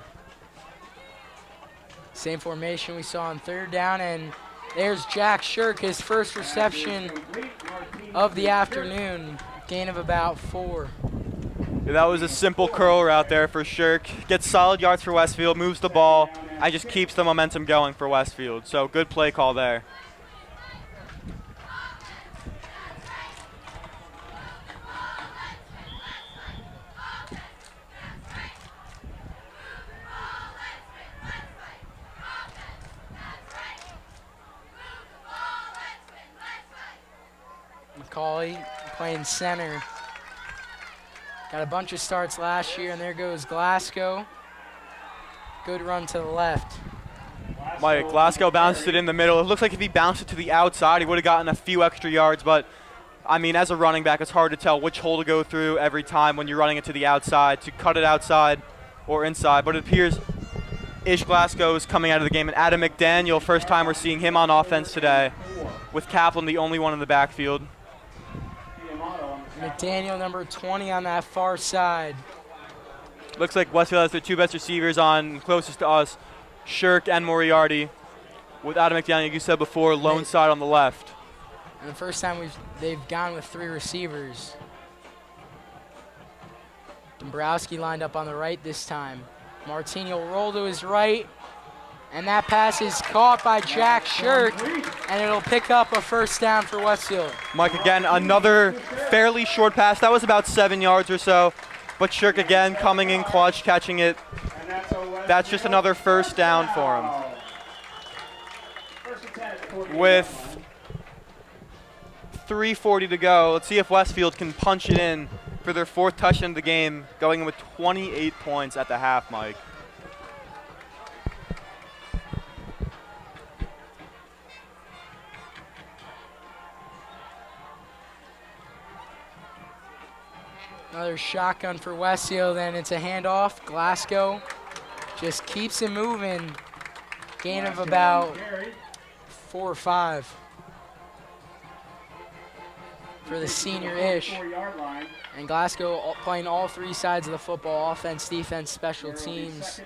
Same formation we saw on 3rd down, and there's Jack Shirk, his first reception of the afternoon, gain of about 4. Yeah, that was a simple curl route there for Shirk. Gets solid yards for Westfield, moves the ball, and just keeps the momentum going for Westfield. So good play call there. McCauley playing center. Got a bunch of starts last year, and there goes Glasgow. Good run to the left. Mike, Glasgow bounced it in the middle. It looks like if he bounced it to the outside, he would have gotten a few extra yards. But, as a running back, it's hard to tell which hole to go through every time when you're running it to the outside, to cut it outside or inside. But it appears Ish Glasgow is coming out of the game. And Adam McDaniel, first time we're seeing him on offense today, with Kaplan the only one in the backfield. McDaniel, number 20 on that far side. Looks like Westfield has their 2 best receivers on closest to us, Shirk and Moriarty, with Adam McDaniel, like you said before, lone side on the left. And the first time they've gone with 3 receivers. Dombrowski lined up on the right this time. Martini will roll to his right, and that pass is caught by Jack Shirk, and it'll pick up a first down for Westfield. Mike, again, another fairly short pass. That was about 7 yards or so, but Shirk again coming in clutch, catching it. That's just another first down for him. With 3:40 to go, let's see if Westfield can punch it in for their 4th touchdown of the game, going in with 28 points at the half, Mike. Another shotgun for Westfield, and it's a handoff. Glasgow just keeps it moving. Gain of about 4 or 5 for the senior-ish. And Glasgow playing all 3 sides of the football: offense, defense, special teams.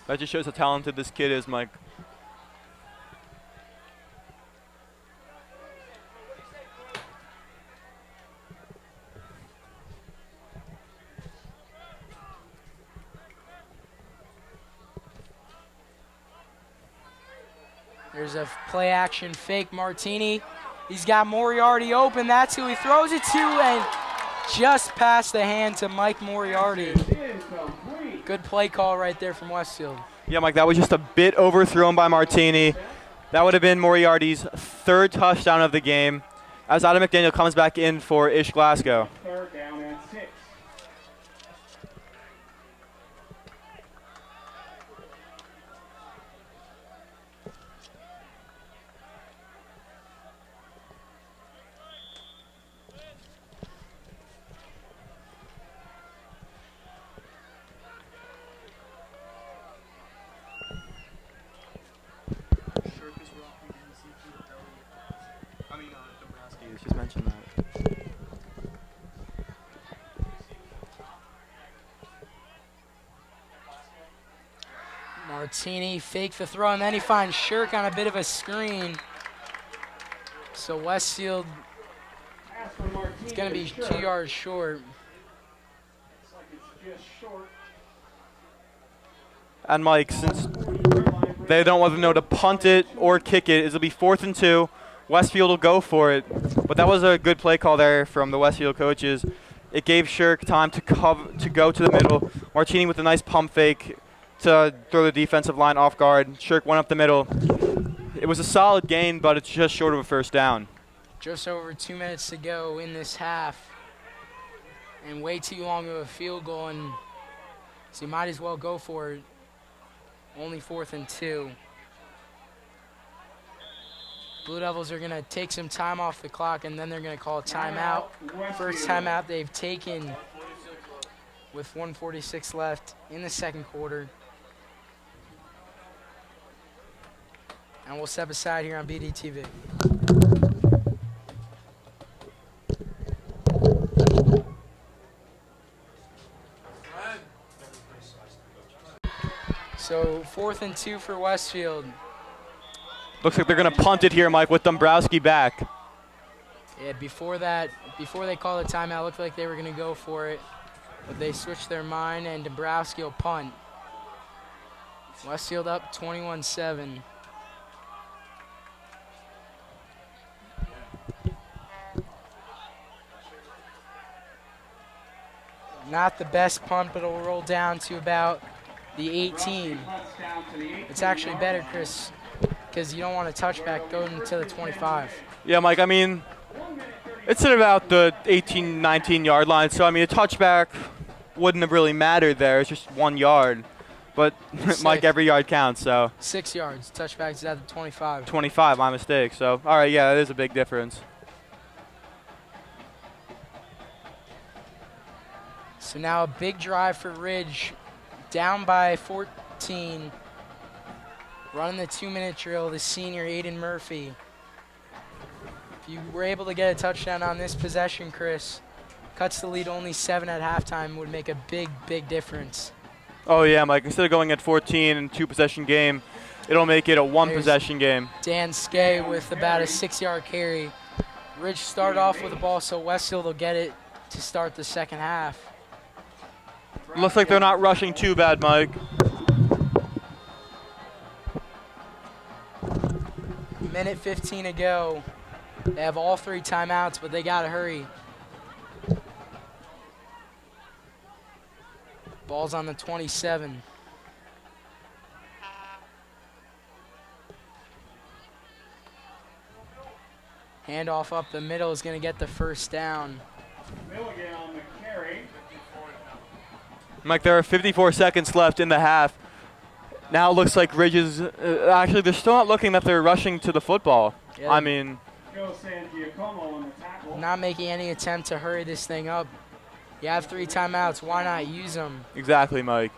That just shows how talented this kid is, Mike. There's a play action fake Martini. He's got Moriarty open. That's who he throws it to, and just past the hand to Mike Moriarty. Good play call right there from Westfield. Yeah, Mike, that was just a bit overthrown by Martini. That would have been Moriarty's 3rd touchdown of the game, as Adam McDaniel comes back in for Ish Glasgow. 3rd down and 6. Just mentioned that. Martini fake the throw, and then he finds Shirk on a bit of a screen. So Westfield is going to be 2 yards short. And Mike, since they don't want to know to punt it or kick it, it'll be 4th and 2. Westfield will go for it, but that was a good play call there from the Westfield coaches. It gave Shirk time to go to the middle. Martini with a nice pump fake to throw the defensive line off guard. Shirk went up the middle. It was a solid gain, but it's just short of a 1st down. Just over 2 minutes to go in this half, and way too long of a field goal, and so you might as well go for it. Only 4th and 2. Blue Devils are going to take some time off the clock, and then they're going to call a timeout. First timeout they've taken with 1:46 left in the 2nd quarter. And we'll step aside here on BDTV. So 4th and 2 for Westfield. Looks like they're going to punt it here, Mike, with Dombrowski back. Yeah, before they called the timeout, it looked like they were going to go for it, but they switched their mind, and Dombrowski will punt. Westfield up 21-7. Not the best punt, but it'll roll down to about the 18. It's actually better, Chris, because you don't want a touchback going to the 25. Yeah, Mike, I mean, it's at about the 18, 19-yard line, so, I mean, a touchback wouldn't have really mattered there. It's just 1 yard. But, Mike, every yard counts, so. 6 yards. Touchbacks at the 25. 25, my mistake. So, all right, yeah, that is a big difference. So now a big drive for Ridge, down by 14. Running the 2-minute drill, the senior Aiden Murphy. If you were able to get a touchdown on this possession, Chris, cuts the lead only 7 at halftime, would make a big, big difference. Oh, yeah, Mike. Instead of going at 14 and 2-possession game, it'll make it a 1-possession game. Dan Skay with about a 6-yard carry. Ridge started off with the ball, so Westfield will get it to start the second half. Looks like they're not rushing too bad, Mike. Minute 15 to go. They have all 3 timeouts, but they got to hurry. Ball's on the 27. Handoff up the middle is going to get the first down. Milligan on the carry. Mike, there are 54 seconds left in the half. Now it looks like Ridge is actually, they're still not looking that they're rushing to the football. Yeah. I mean, Joe Sangiacomo on the tackle. Not making any attempt to hurry this thing up. You have 3 timeouts. Why not use them? exactly, Mike.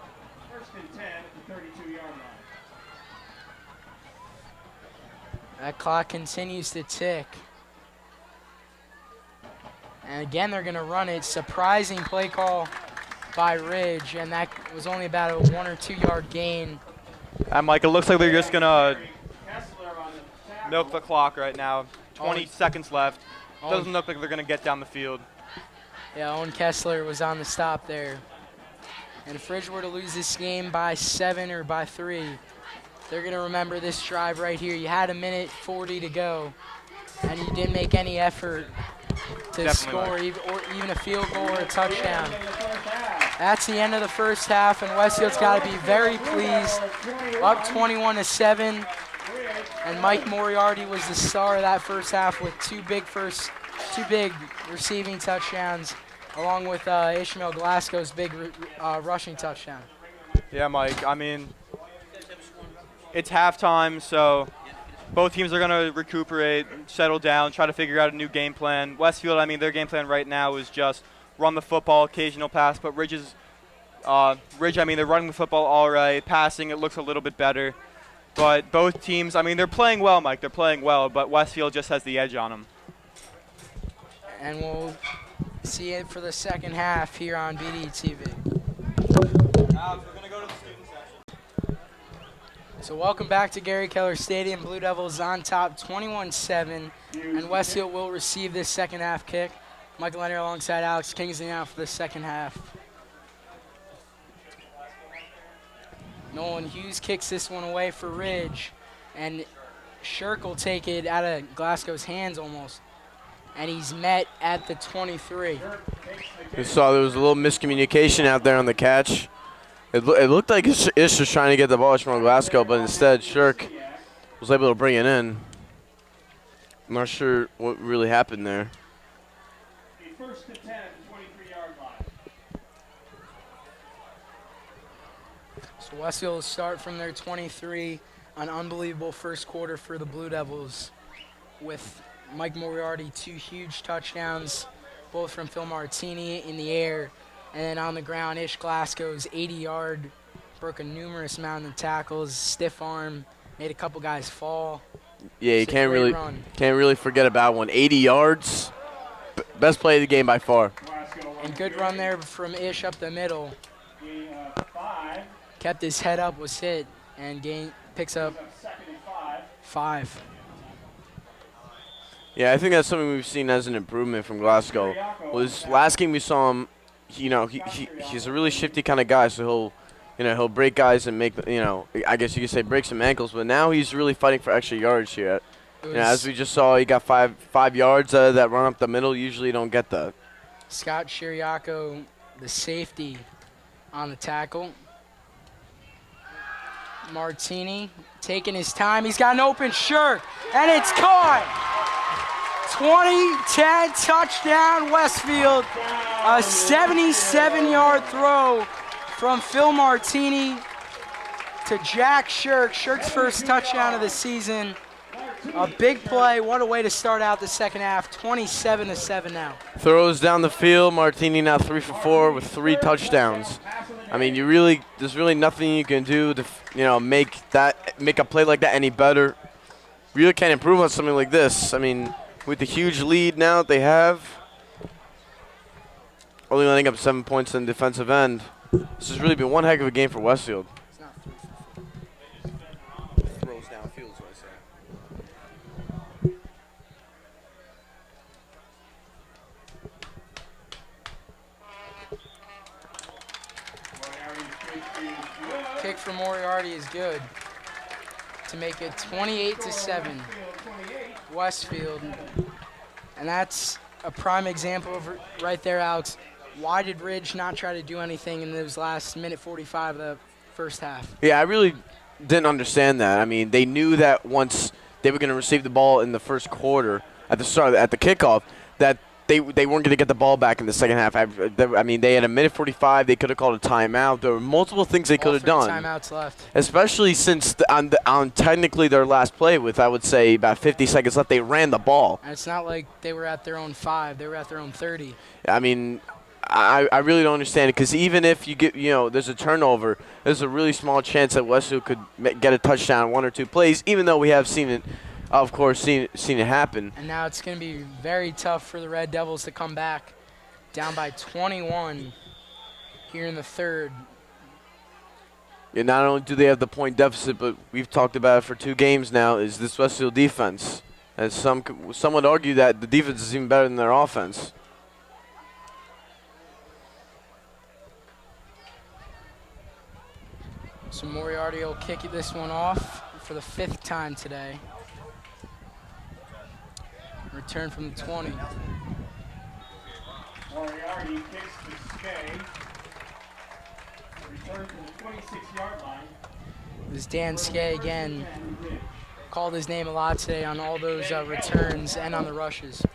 First and 10 at the 32-yard line. That clock continues to tick. And again, they're going to run it. Surprising play call by Ridge, and that was only about a 1 or 2 yard gain. And Mike, it looks like they're just going to Kessler on the tackle. milk the clock right now. 20 seconds left. Owen- Doesn't look like they're going to get down the field. Yeah, Owen Kessler was on the stop there. And if Ridge were to lose this game by 7 or by 3, they're going to remember this drive right here. You had 1:40 to go, and you didn't make any effort to Definitely score or even a field goal or a touchdown. That's the end of the first half, and Westfield's got to be very pleased. Up 21-7, and Mike Moriarty was the star of that first half with two big receiving touchdowns, along with Ishmael Glasgow's big rushing touchdown. Yeah, Mike, I mean, it's halftime, so both teams are going to recuperate, settle down, try to figure out a new game plan. Westfield, I mean, their game plan right now is just run the football, occasional pass, but Ridge, I mean, they're running the football all right. Passing, it looks a little bit better. But both teams, I mean, they're playing well, Mike. They're playing well, but Westfield just has the edge on them. And we'll see it for the second half here on BDTV. Alex, we're going to go to the student session. So welcome back to Gary Keller Stadium. Blue Devils on top 21-7, and Westfield will receive this second half kick. Michael Leonard alongside Alex Kingsley now for the second half. Nolan Hughes kicks this one away for Ridge, and Shirk will take it out of Glasgow's hands almost, and he's met at the 23. We saw there was a little miscommunication out there on the catch. It looked like Ish was trying to get the ball from Glasgow, but instead Shirk was able to bring it in. I'm not sure what really happened there. First and 10 at the 23-yard line. So Westfield will start from their 23. An unbelievable first quarter for the Blue Devils, with Mike Moriarty 2 huge touchdowns, both from Phil Martini in the air, and then on the ground, Ish Glasgow's 80-yard, broke a numerous amount of tackles, stiff arm, made a couple guys fall. Yeah, you It's a can't great run. really forget about one. 80 yards, best play of the game by far. And good run there from Ish up the middle. Kept his head up, was hit, and picks up 5. Yeah, I think that's something we've seen as an improvement from Glasgow. Was last game we saw him, he's a really shifty kind of guy, so he'll break guys and make, I guess you could say break some ankles, but now he's really fighting for extra yards here. As we just saw, he got five yards out of that run up the middle. Usually you don't get that. Scott Shiriako, the safety, on the tackle. Martini taking his time. He's got an open Shirk, and it's caught. 20-10 touchdown Westfield. A 77-yard throw from Phil Martini to Jack Shirk. Shirk's first touchdown of the season. A big play. What a way to start out the second half. 27-7 now. Throws down the field. Martini now 3 for 4 with 3 touchdowns. I mean, there's really nothing you can do to, make a play like that any better. Really can't improve on something like this. I mean, with the huge lead now that they have, only letting up 7 points in defensive end. This has really been one heck of a game for Westfield. Throws downfield is what I say. Kick from Moriarty is good to make it 28-7 Westfield. And that's a prime example of right there, Alex. Why did Ridge not try to do anything in those last minute 45 of the first half? Yeah, I really didn't understand that. I mean, they knew that once they were going to receive the ball in the first quarter at the kickoff, that they weren't going to get the ball back in the second half. I mean, they had a minute 45. They could have called a timeout. There were multiple things they could have done. Timeouts left. Especially since on technically their last play with, I would say, about 50 seconds left, they ran the ball. And it's not like they were at their own 5. They were at their own 30. I mean, I really don't understand it, because even if you get, there's a turnover, there's a really small chance that Westfield could get a touchdown 1 or 2 plays, even though we have seen it, of course, seen it happen. And now it's going to be very tough for the Red Devils to come back down by 21 here in the third. Yeah, not only do they have the point deficit, but we've talked about it for 2 games now, is this Westfield defense. And some would argue that the defense is even better than their offense. So Moriarty will kick this one off for the 5th time today. Return from the 20. Moriarty kicks to Skay. Return from the 26-yard line. It was Dan Skay again. Called his name a lot today on all those returns and on the rushes.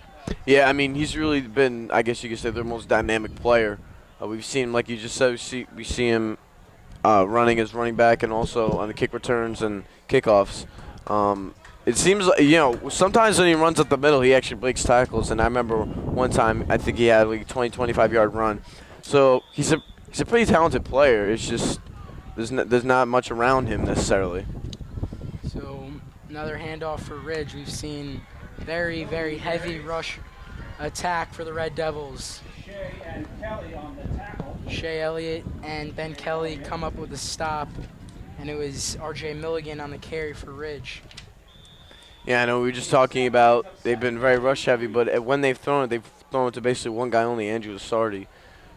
Yeah, I mean, he's really been, I guess you could say, their most dynamic player. We've seen him, like you just said, we see him running as running back and also on the kick returns and kickoffs. It seems like, sometimes when he runs up the middle, he actually breaks tackles. And I remember one time, I think he had like a 20, 25-yard run. So he's a pretty talented player. It's just there's not much around him necessarily. So another handoff for Ridge. We've seen very, very heavy rush attack for the Red Devils. Shea and Kelly on the tackle. Shea Elliott and Ben Kelly come up with a stop, and it was R.J. Milligan on the carry for Ridge. Yeah, I know we were just talking about they've been very rush heavy, but when they've thrown it to basically one guy only, Andrew Lasardi,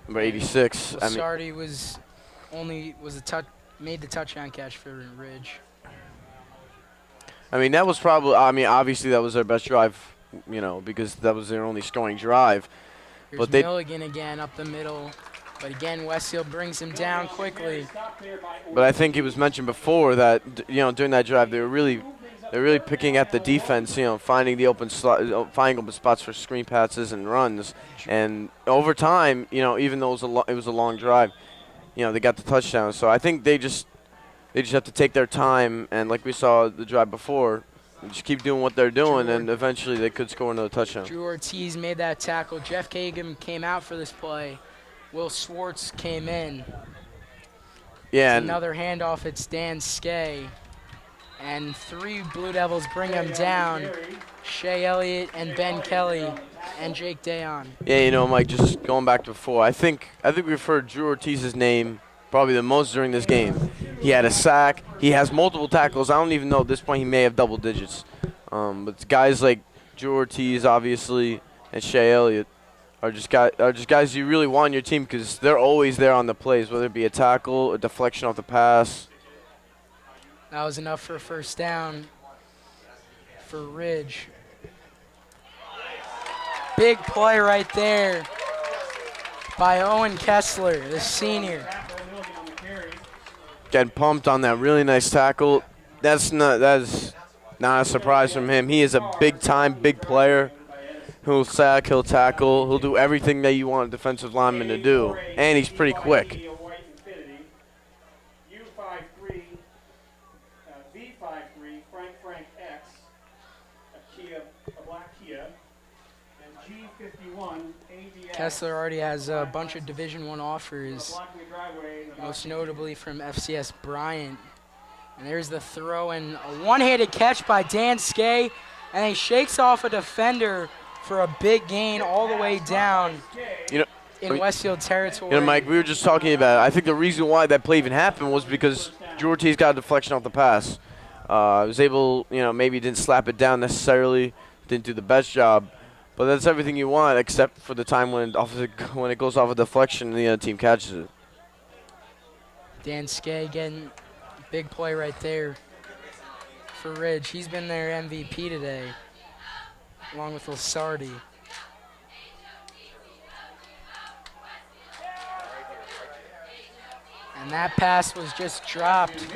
number 86. Lasardi made the touchdown catch for Ridge. I mean, that was probably, obviously that was their best drive, because that was their only scoring drive. Here's Milligan again up the middle. But again, Westfield brings him down quickly. But I think it was mentioned before that, during that drive, they're really picking at the defense, finding the finding open spots for screen passes and runs. And over time, even though it was a long drive, they got the touchdown. So I think they just have to take their time, and like we saw the drive before, just keep doing what they're doing, and eventually they could score another touchdown. Drew Ortiz made that tackle. Jeff Kagan came out for this play. Will Swartz came in. Yeah. Another handoff. It's Dan Skay. And 3 Blue Devils bring him down. Shea Elliott and Ben Kelly and Jake Dayon. Yeah, Mike, just going back to before, I think we've heard Drew Ortiz's name probably the most during this game. He had a sack. He has multiple tackles. I don't even know at this point he may have double digits. But guys like Drew Ortiz, obviously, and Shea Elliott are just guys you really want on your team, because they're always there on the plays, whether it be a tackle, a deflection off the pass. That was enough for a first down for Ridge. Big play right there by Owen Kessler, the senior. Getting pumped on that really nice tackle. That is not a surprise from him. He is a big player. He'll sack, he'll tackle, he'll do everything that you want a defensive lineman to do, and he's pretty quick. Kessler already has a bunch of Division I offers, most notably from FCS Bryant. And there's the throw, and a one-handed catch by Dan Skay, and he shakes off a defender for a big gain all the way down in Westfield territory. Mike, we were just talking about it. I think the reason why that play even happened was because Drew Ortiz got a deflection off the pass. Was able, maybe didn't slap it down necessarily, didn't do the best job. But that's everything you want, except for the time when it goes off a deflection and the other team catches it. Dan Skay getting big play right there for Ridge. He's been their MVP today, along with Lasardi. And that pass was just dropped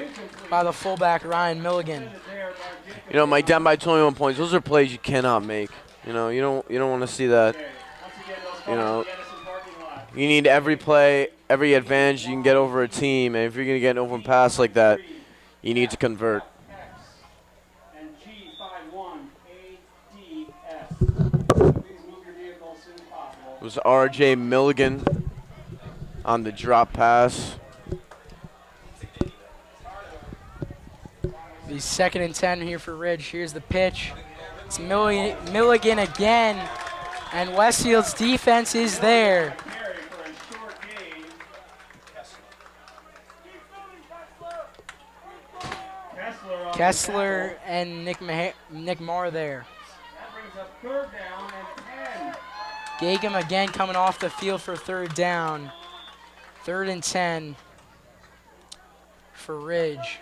by the fullback, Ryan Milligan. Mike, down by 21 points. Those are plays you cannot make. You don't want to see that. You know, The Edison parking lot. you need every play, every advantage you can get over a team, and if you're going to get an open pass like that, you need to convert. X and G51ADS. Please move your vehicle as soon as possible. It was R.J. Milligan on the drop pass. The 2nd and 10 here for Ridge. Here's the pitch. It's Milligan again, and Westfield's defense is there. Carry for a short gain. Kessler and Nick Marr there. That brings up 3rd down and 10. Gagum again coming off the field for 3rd down. 3rd and 10 for Ridge.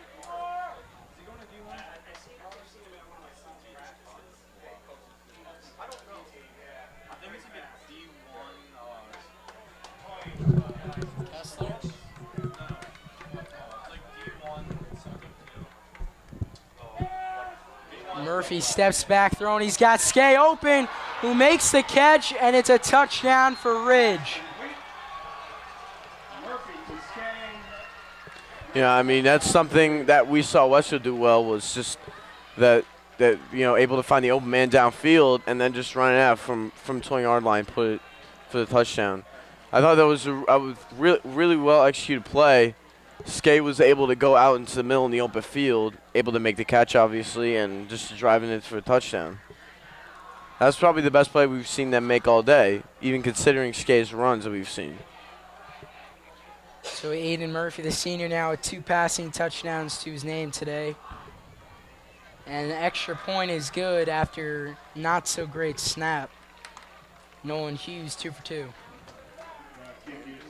Murphy steps back, throwing. He's got Skay open, who makes the catch, and it's a touchdown for Ridge. Yeah, I mean, that's something that we saw Westfield do well, was just that able to find the open man downfield and then just run it out from 20-yard line, put it for the touchdown. I thought that was a really well executed play. Skay was able to go out into the middle in the open field, able to make the catch, obviously, and just driving it for a touchdown. That's probably the best play we've seen them make all day, even considering Skay's runs that we've seen. So Aiden Murphy, the senior, now with 2 passing touchdowns to his name today. And an extra point is good after not so great snap. Nolan Hughes 2 for 2.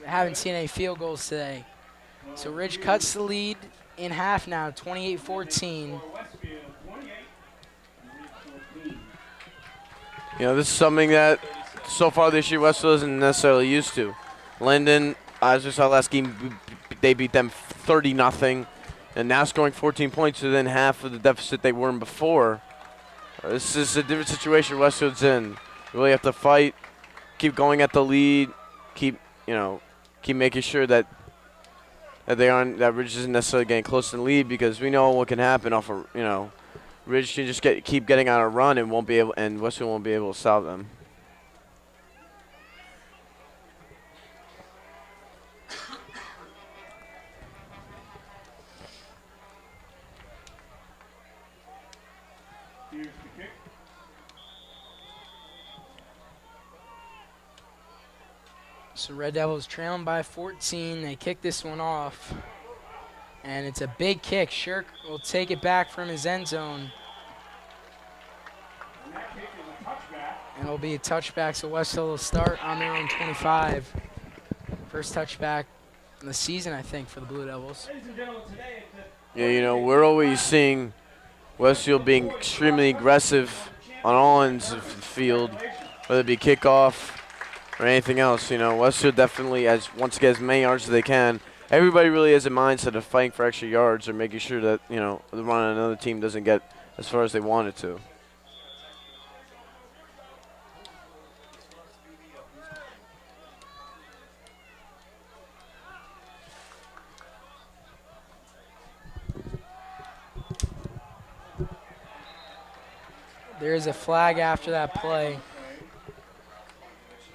Haven't seen any field goals today. So Ridge cuts the lead in half now, 28-14. This is something that so far this year Westfield isn't necessarily used to. Linden, as we saw last game, they beat them 30-0, and now scoring 14 points within half of the deficit they were in before. This is a different situation Westfield's in. You really have to fight, keep going at the lead, keep making sure that that Ridge isn't necessarily getting close to the lead, because we know what can happen off of Ridge can just keep getting on a run and Westfield won't be able to stop them. Here's the kick. So Red Devils trailing by 14. They kick this one off. And it's a big kick. Shirk will take it back from his end zone. And that kick is a touchback. And it'll be a touchback, so Westfield will start on their own 25. First touchback in the season, I think, for the Blue Devils. Ladies and gentlemen, today it's Yeah, we're always seeing Westfield being extremely aggressive on all ends of the field, whether it be kickoff or anything else. Westfield definitely wants to get as many yards as they can. Everybody really has a mindset of fighting for extra yards or making sure that, the run on another team doesn't get as far as they want it to. There is a flag after that play.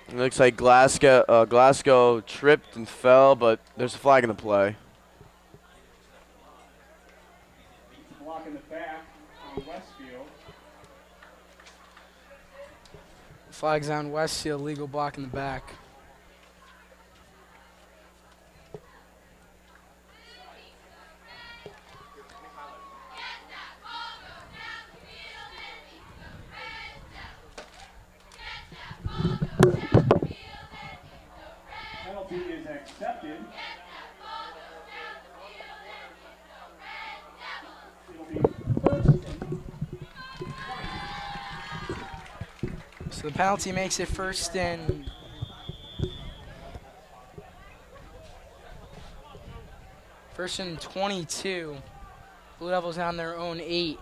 It looks like Glasgow tripped and fell, but there's a flag in the play. block in the back on Westfield. Flags on Westfield, legal block in the back. Penalty is accepted. It'll be first and 20. So the penalty makes it first and 22. Blue Devils on their own 8.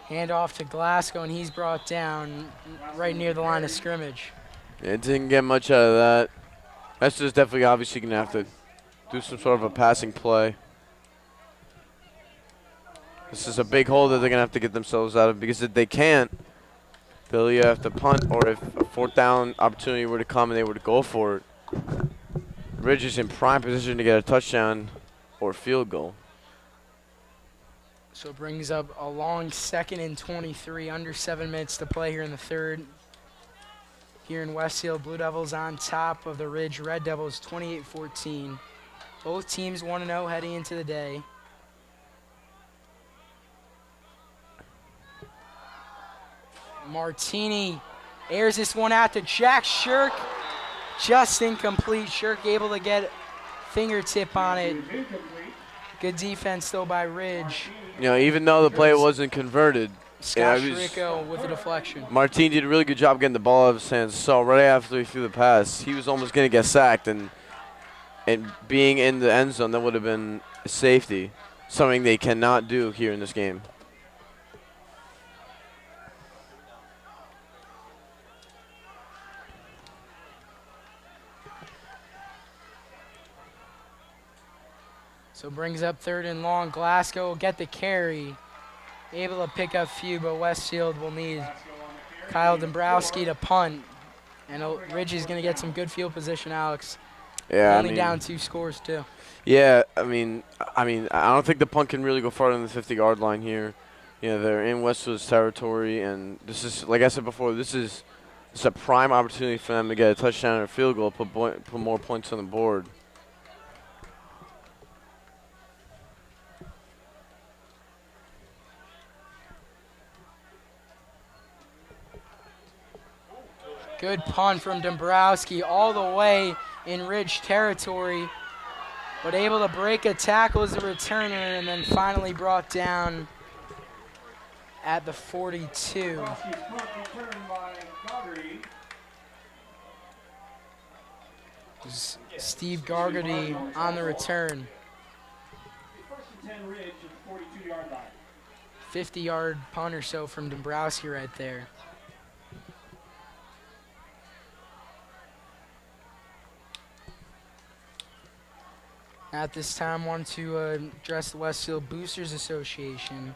Hand off to Glasgow, and he's brought down right near the line of scrimmage. It didn't get much out of that. That's just definitely obviously going to have to do some sort of a passing play. This is a big hole that they're going to have to get themselves out of, because if they can't, they'll either have to punt, or if a fourth down opportunity were to come and they were to go for it, Ridge is in prime position to get a touchdown or field goal. So it brings up a long 2nd and 23, under 7 minutes to play here in the third. Here in Westfield, Blue Devils on top of the Ridge Red Devils 28-14. Both teams 1-0 heading into the day. Martini airs this one out to Jack Shirk. Just incomplete. Shirk able to get fingertip on it. Good defense, though, by Ridge. You know, even though the play wasn't converted, Scott Schiricko with a deflection. Martin did a really good job getting the ball out of his hands. So right after he threw the pass, he was almost going to get sacked, and being in the end zone, that would have been a safety, something they cannot do here in this game. So brings up 3rd and long. Glasgow will get the carry. Able to pick up few, but Westfield will need Kyle Dombrowski to punt. And Ridge is going to get some good field position, Alex. Yeah, Only down 2 scores, too. Yeah, I mean, I don't think the punt can really go farther than the 50-yard line here. You know, they're in Westfield's territory, and this is, like I said before, it's a prime opportunity for them to get a touchdown or a field goal, put more points on the board. Good punt from Dombrowski all the way in Ridge territory, but able to break a tackle as a returner, and then finally brought down at the 42. Steve Gargady on the return. 50-yard punt or so from Dombrowski right there. At this time, want to address the Westfield Boosters Association,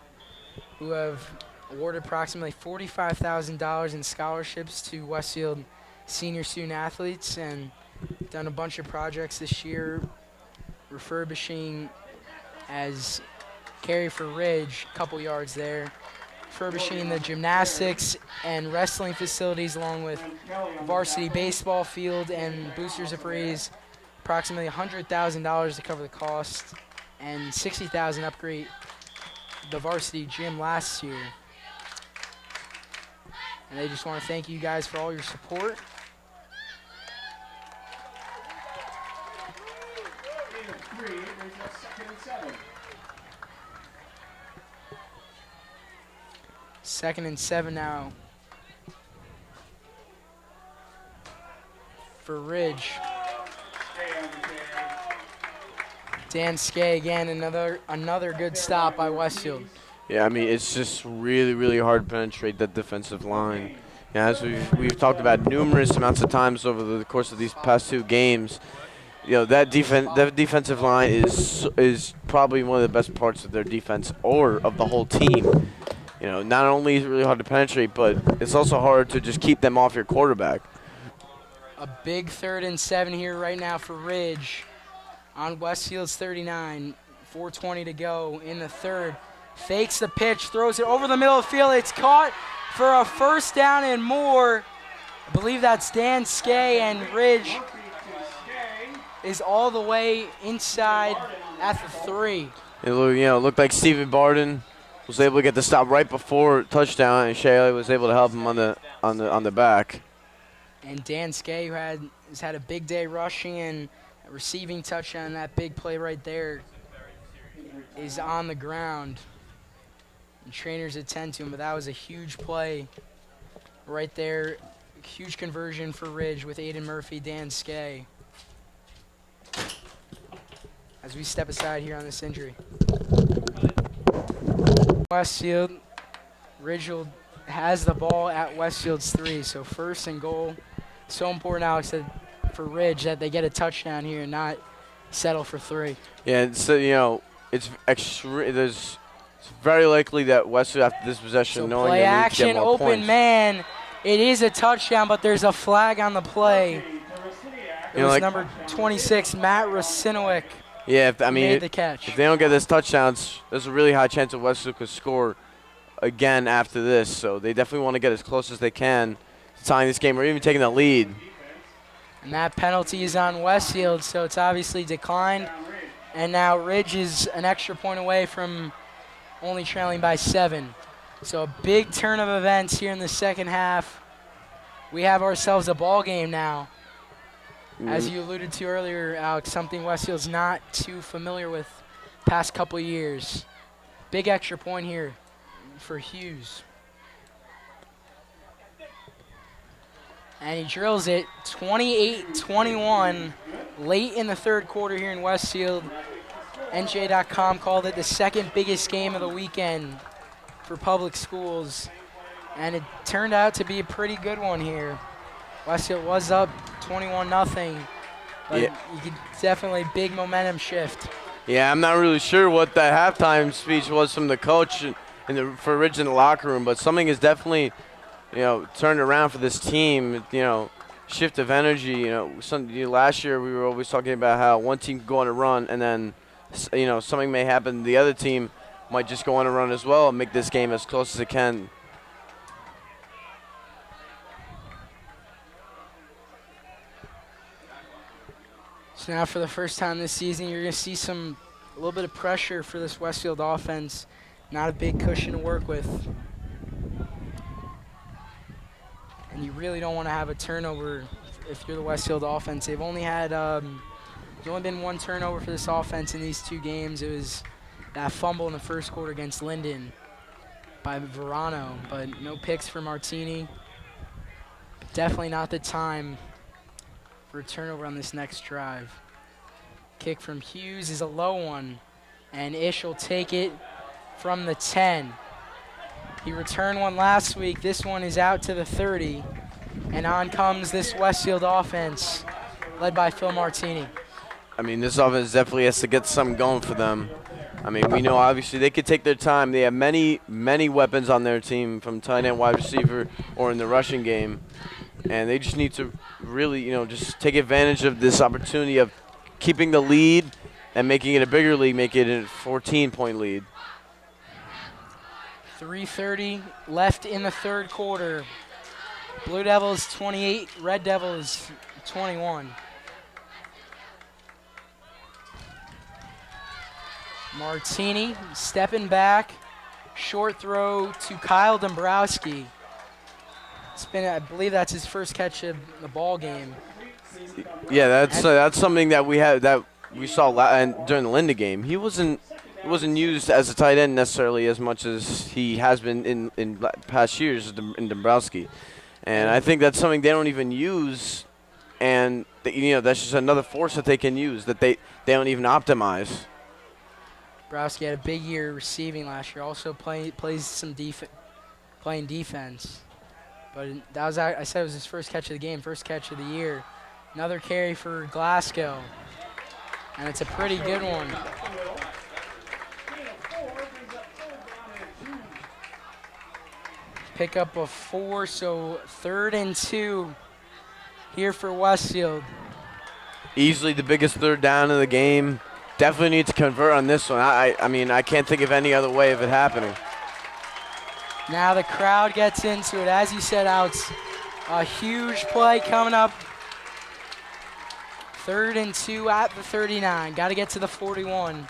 who have awarded approximately $45,000 in scholarships to Westfield senior student athletes, and done a bunch of projects this year, refurbishing, as carry for Ridge, a couple yards there, refurbishing the gymnastics and wrestling facilities, along with varsity baseball field, and Boosters have raised approximately $100,000 to cover the cost, and $60,000 upgrade the varsity gym last year. And they just want to thank you guys for all your support. Second and 7 now for Ridge. Dan Skay again, another good stop by Westfield. Yeah, I mean, it's just really, really hard to penetrate that defensive line. Yeah, as we've talked about numerous amounts of times over the course of these past 2 games, you know, that defensive line is probably one of the best parts of their defense, or of the whole team. You know, not only is it really hard to penetrate, but it's also hard to just keep them off your quarterback. A big 3rd and 7 here right now for Ridge on Westfield's 39. 4:20 to go in the third. Fakes the pitch, throws it over the middle of the field. It's caught for a first down and more. I believe that's Dan Skay, and Ridge is all the way inside at the 3. It looked like Stephen Barden was able to get the stop right before touchdown, and Shea was able to help him on the back. And Dan Skay, who has had a big day rushing and receiving touchdown, that big play right there, is on the ground. And trainers attend to him, but that was a huge play right there. Huge conversion for Ridge with Aiden Murphy, Dan Skay. As we step aside here on this injury. Westfield Ridgefield has the ball at Westfield's 3, so first and goal. So important, Alex, for Ridge that they get a touchdown here and not settle for 3. Yeah, so it's very likely that Westfield after this possession, So knowing play they need to action, get more open points. man. It is a touchdown, but there's a flag on the play. It was number 26, Matt Rosinowick, Yeah, made the catch. if they don't get this touchdown, there's a really high chance that Westfield could score again after this. So they definitely want to get as close as they can to tying this game or even taking the lead. And that penalty is on Westfield, so it's obviously declined. And now Ridge is an extra point away from only trailing by 7. So a big turn of events here in the second half. We have ourselves a ball game now. As you alluded to earlier, Alex, something Westfield's not too familiar with past couple years. Big extra point here for Hughes. And he drills it 28-21 late in the third quarter here in Westfield. NJ.com called it the second biggest game of the weekend for public schools. And it turned out to be a pretty good one here. Westfield was up 21-0, but Yeah. you could definitely big momentum shift. Yeah, I'm not really sure what that halftime speech was from the coach for Ridge in the locker room, but something is definitely, turned around for this team. Shift of energy. Last year we were always talking about how one team could go on a run, and then, something may happen. The other team might just go on a run as well and make this game as close as it can. So now for the first time this season, you're going to see a little bit of pressure for this Westfield offense. Not a big cushion to work with. And you really don't want to have a turnover if you're the Westfield offense. They've only had, there's only been one turnover for this offense in these 2 games. It was that fumble in the first quarter against Linden by Verano, but no picks for Martini. Definitely not the time for a turnover on this next drive. Kick from Hughes is a low one, and Ish will take it from the 10. He returned one last week. This one is out to the 30, and on comes this Westfield offense, led by Phil Martini. This offense definitely has to get something going for them. We know obviously they could take their time. They have many, many weapons on their team, from tight end, wide receiver, or in the rushing game. And they just need to really, just take advantage of this opportunity of keeping the lead and making it a bigger lead, make it a 14-point lead. 3:30 left in the third quarter. Blue Devils 28, Red Devils 21. Martini stepping back. Short throw to Kyle Dombrowski. I believe that's his first catch of the ball game. Yeah, that's something that we saw during the Linda game. He wasn't used as a tight end necessarily as much as he has been in past years in Dombrowski, and I think that's something they don't even use, and that's just another force that they can use that they don't even optimize. Dombrowski had a big year receiving last year. Also plays some playing defense. But that was, I said, it was his first catch of the game, first catch of the year. Another carry for Glasgow, and it's a pretty good one. Pick up a 4, so 3rd and 2 here for Westfield. Easily the biggest third down of the game. Definitely need to convert on this one. I can't think of any other way of it happening. Now the crowd gets into it. As you said, Alex, a huge play coming up. 3rd and 2 at the 39. Got to get to the 41.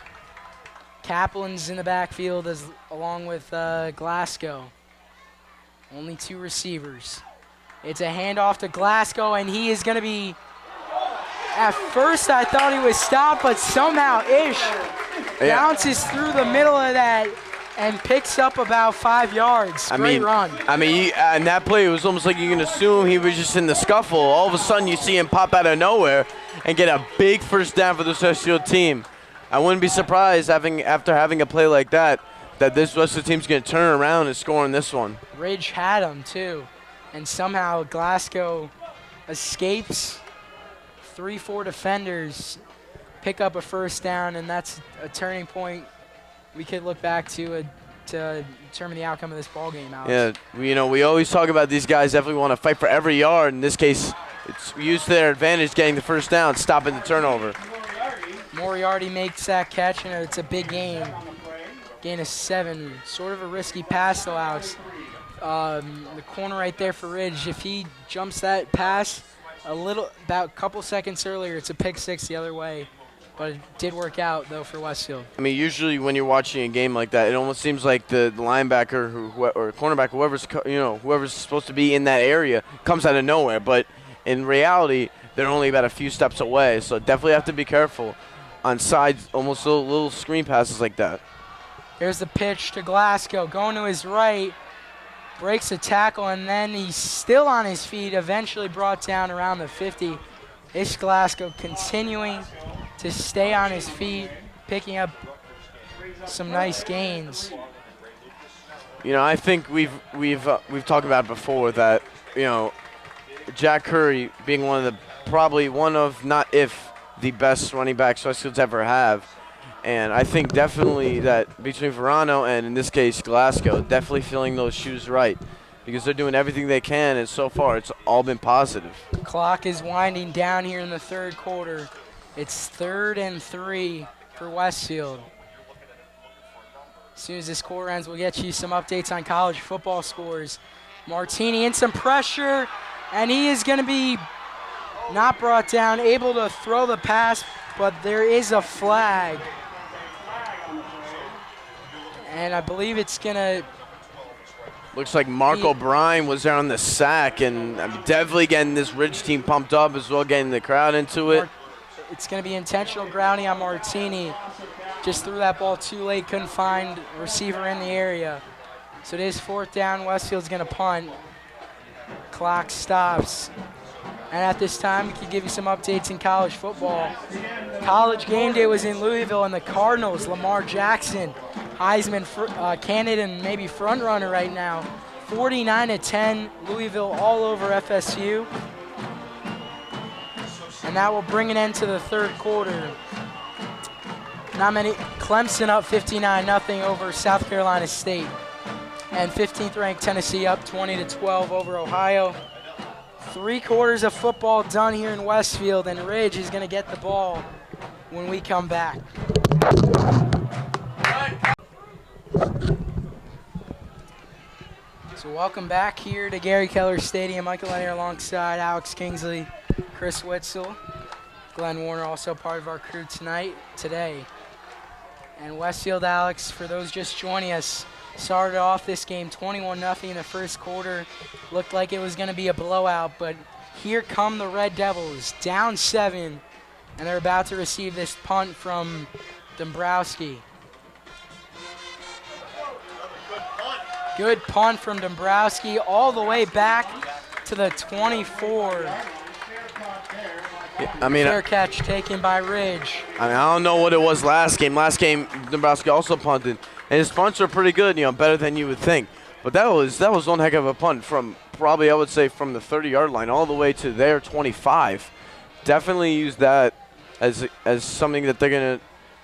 Kaplan's in the backfield along with Glasgow. Only 2 receivers. It's a handoff to Glasgow, and he is going to be... At first, I thought he was stopped, but somehow Ish bounces through the middle of that and picks up about 5 yards. Great run. And that play, it was almost like you can assume he was just in the scuffle. All of a sudden, you see him pop out of nowhere and get a big first down for the Westfield team. I wouldn't be surprised after having a play like that that this Westfield team's going to turn around and score in this one. Ridge had him too, and somehow Glasgow escapes 3-4 defenders, pick up a first down, and that's a turning point we could look back to determine the outcome of this ball game, Alex. Yeah, we always talk about these guys definitely want to fight for every yard. In this case, it's used to their advantage getting the first down, stopping the turnover. Moriarty makes that catch, and it's a big gain. Gain of 7. Sort of a risky pass, though, Alex. The corner right there for Ridge, if he jumps that pass about a couple seconds earlier, it's a pick 6 the other way. But it did work out, though, for Westfield. I mean, usually when you're watching a game like that, it almost seems like the linebacker or cornerback, whoever's supposed to be in that area, comes out of nowhere. But in reality, they're only about a few steps away. So definitely have to be careful on sides, almost little screen passes like that. Here's the pitch to Glasgow, going to his right, breaks a tackle, and then he's still on his feet, eventually brought down around the 50. Ish Glasgow continuing to stay on his feet, picking up some nice gains. I think we've talked about it before that Jack Curry being probably one of, not if the best running backs Westfield's ever have, and I think definitely that between Verano and in this case Glasgow, definitely filling those shoes right, because they're doing everything they can, and so far it's all been positive. Clock is winding down here in the third quarter. It's 3rd and 3 for Westfield. As soon as this quarter ends, we'll get you some updates on college football scores. Martini in some pressure, and he is going to be not brought down, able to throw the pass, but there is a flag. And I believe it's going to... Looks like Mark O'Brien was there on the sack, and definitely getting this Ridge team pumped up as well, getting the crowd into it. It's going to be intentional grounding on Martini. Just threw that ball too late, couldn't find a receiver in the area. So it is 4th down. Westfield's going to punt. Clock stops. And at this time, we can give you some updates in college football. College game day was in Louisville, and the Cardinals, Lamar Jackson, Heisman candidate and maybe front runner right now. 49-10, Louisville all over FSU. And that will bring an end to the third quarter. Not many. Clemson up 59-0 over South Carolina State. And 15th ranked Tennessee up 20-12 over Ohio. 3 quarters of football done here in Westfield, and Ridge is going to get the ball when we come back. So welcome back here to Gary Keller Stadium. Michael Lanier alongside Alex Kingsley, Chris Witzel, Glenn Warner, also part of our crew today. And Westfield, Alex, for those just joining us, started off this game 21-0 in the first quarter. Looked like it was going to be a blowout, but here come the Red Devils, down 7, and they're about to receive this punt from Dombrowski. Good punt from Dombrowski all the way back to the 24. Fair catch taken by Ridge. I don't know what it was last game. Last game, Dombrowski also punted, and his punts were pretty good, better than you would think. But that was one heck of a punt from probably, I would say, from the 30-yard line all the way to their 25. Definitely use that as something that they're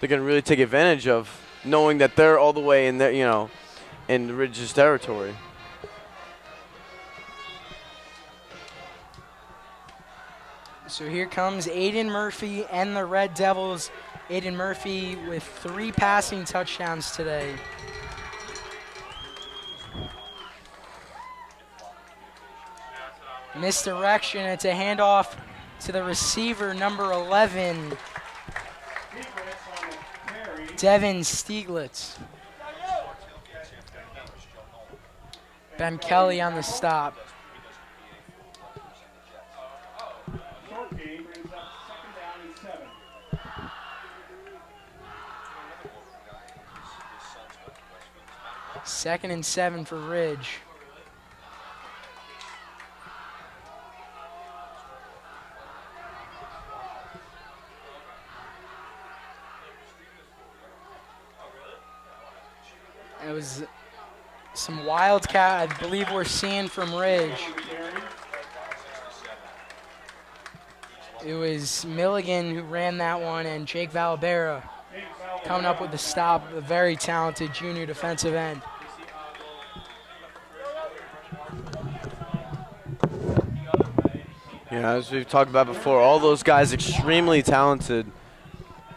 gonna really take advantage of, knowing that they're all the way in their in Ridge's territory. So here comes Aiden Murphy and the Red Devils. Aiden Murphy with 3 passing touchdowns today. Misdirection. It's a handoff to the receiver, number 11, Devin Stieglitz. Ben Kelly on the stop. Short game brings up 2nd down and 7. Second and 7 for Ridge. was some wildcat, I believe we're seeing from Ridge. It was Milligan who ran that one, and Jake Valabera coming up with the stop, a very talented junior defensive end. Yeah, as we've talked about before, all those guys extremely talented.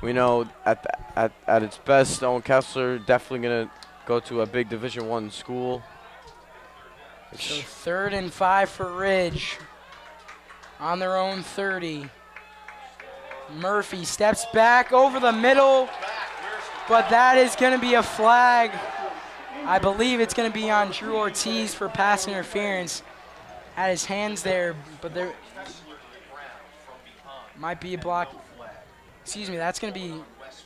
We know at its best, Owen Kessler definitely going to go to a big Division I school. So 3rd and 5 for Ridge on their own 30. Murphy steps back over the middle, but that is going to be a flag. I believe it's going to be on Drew Ortiz for pass interference. Had his hands there, but there might be a block. Excuse me, that's going to be. Pass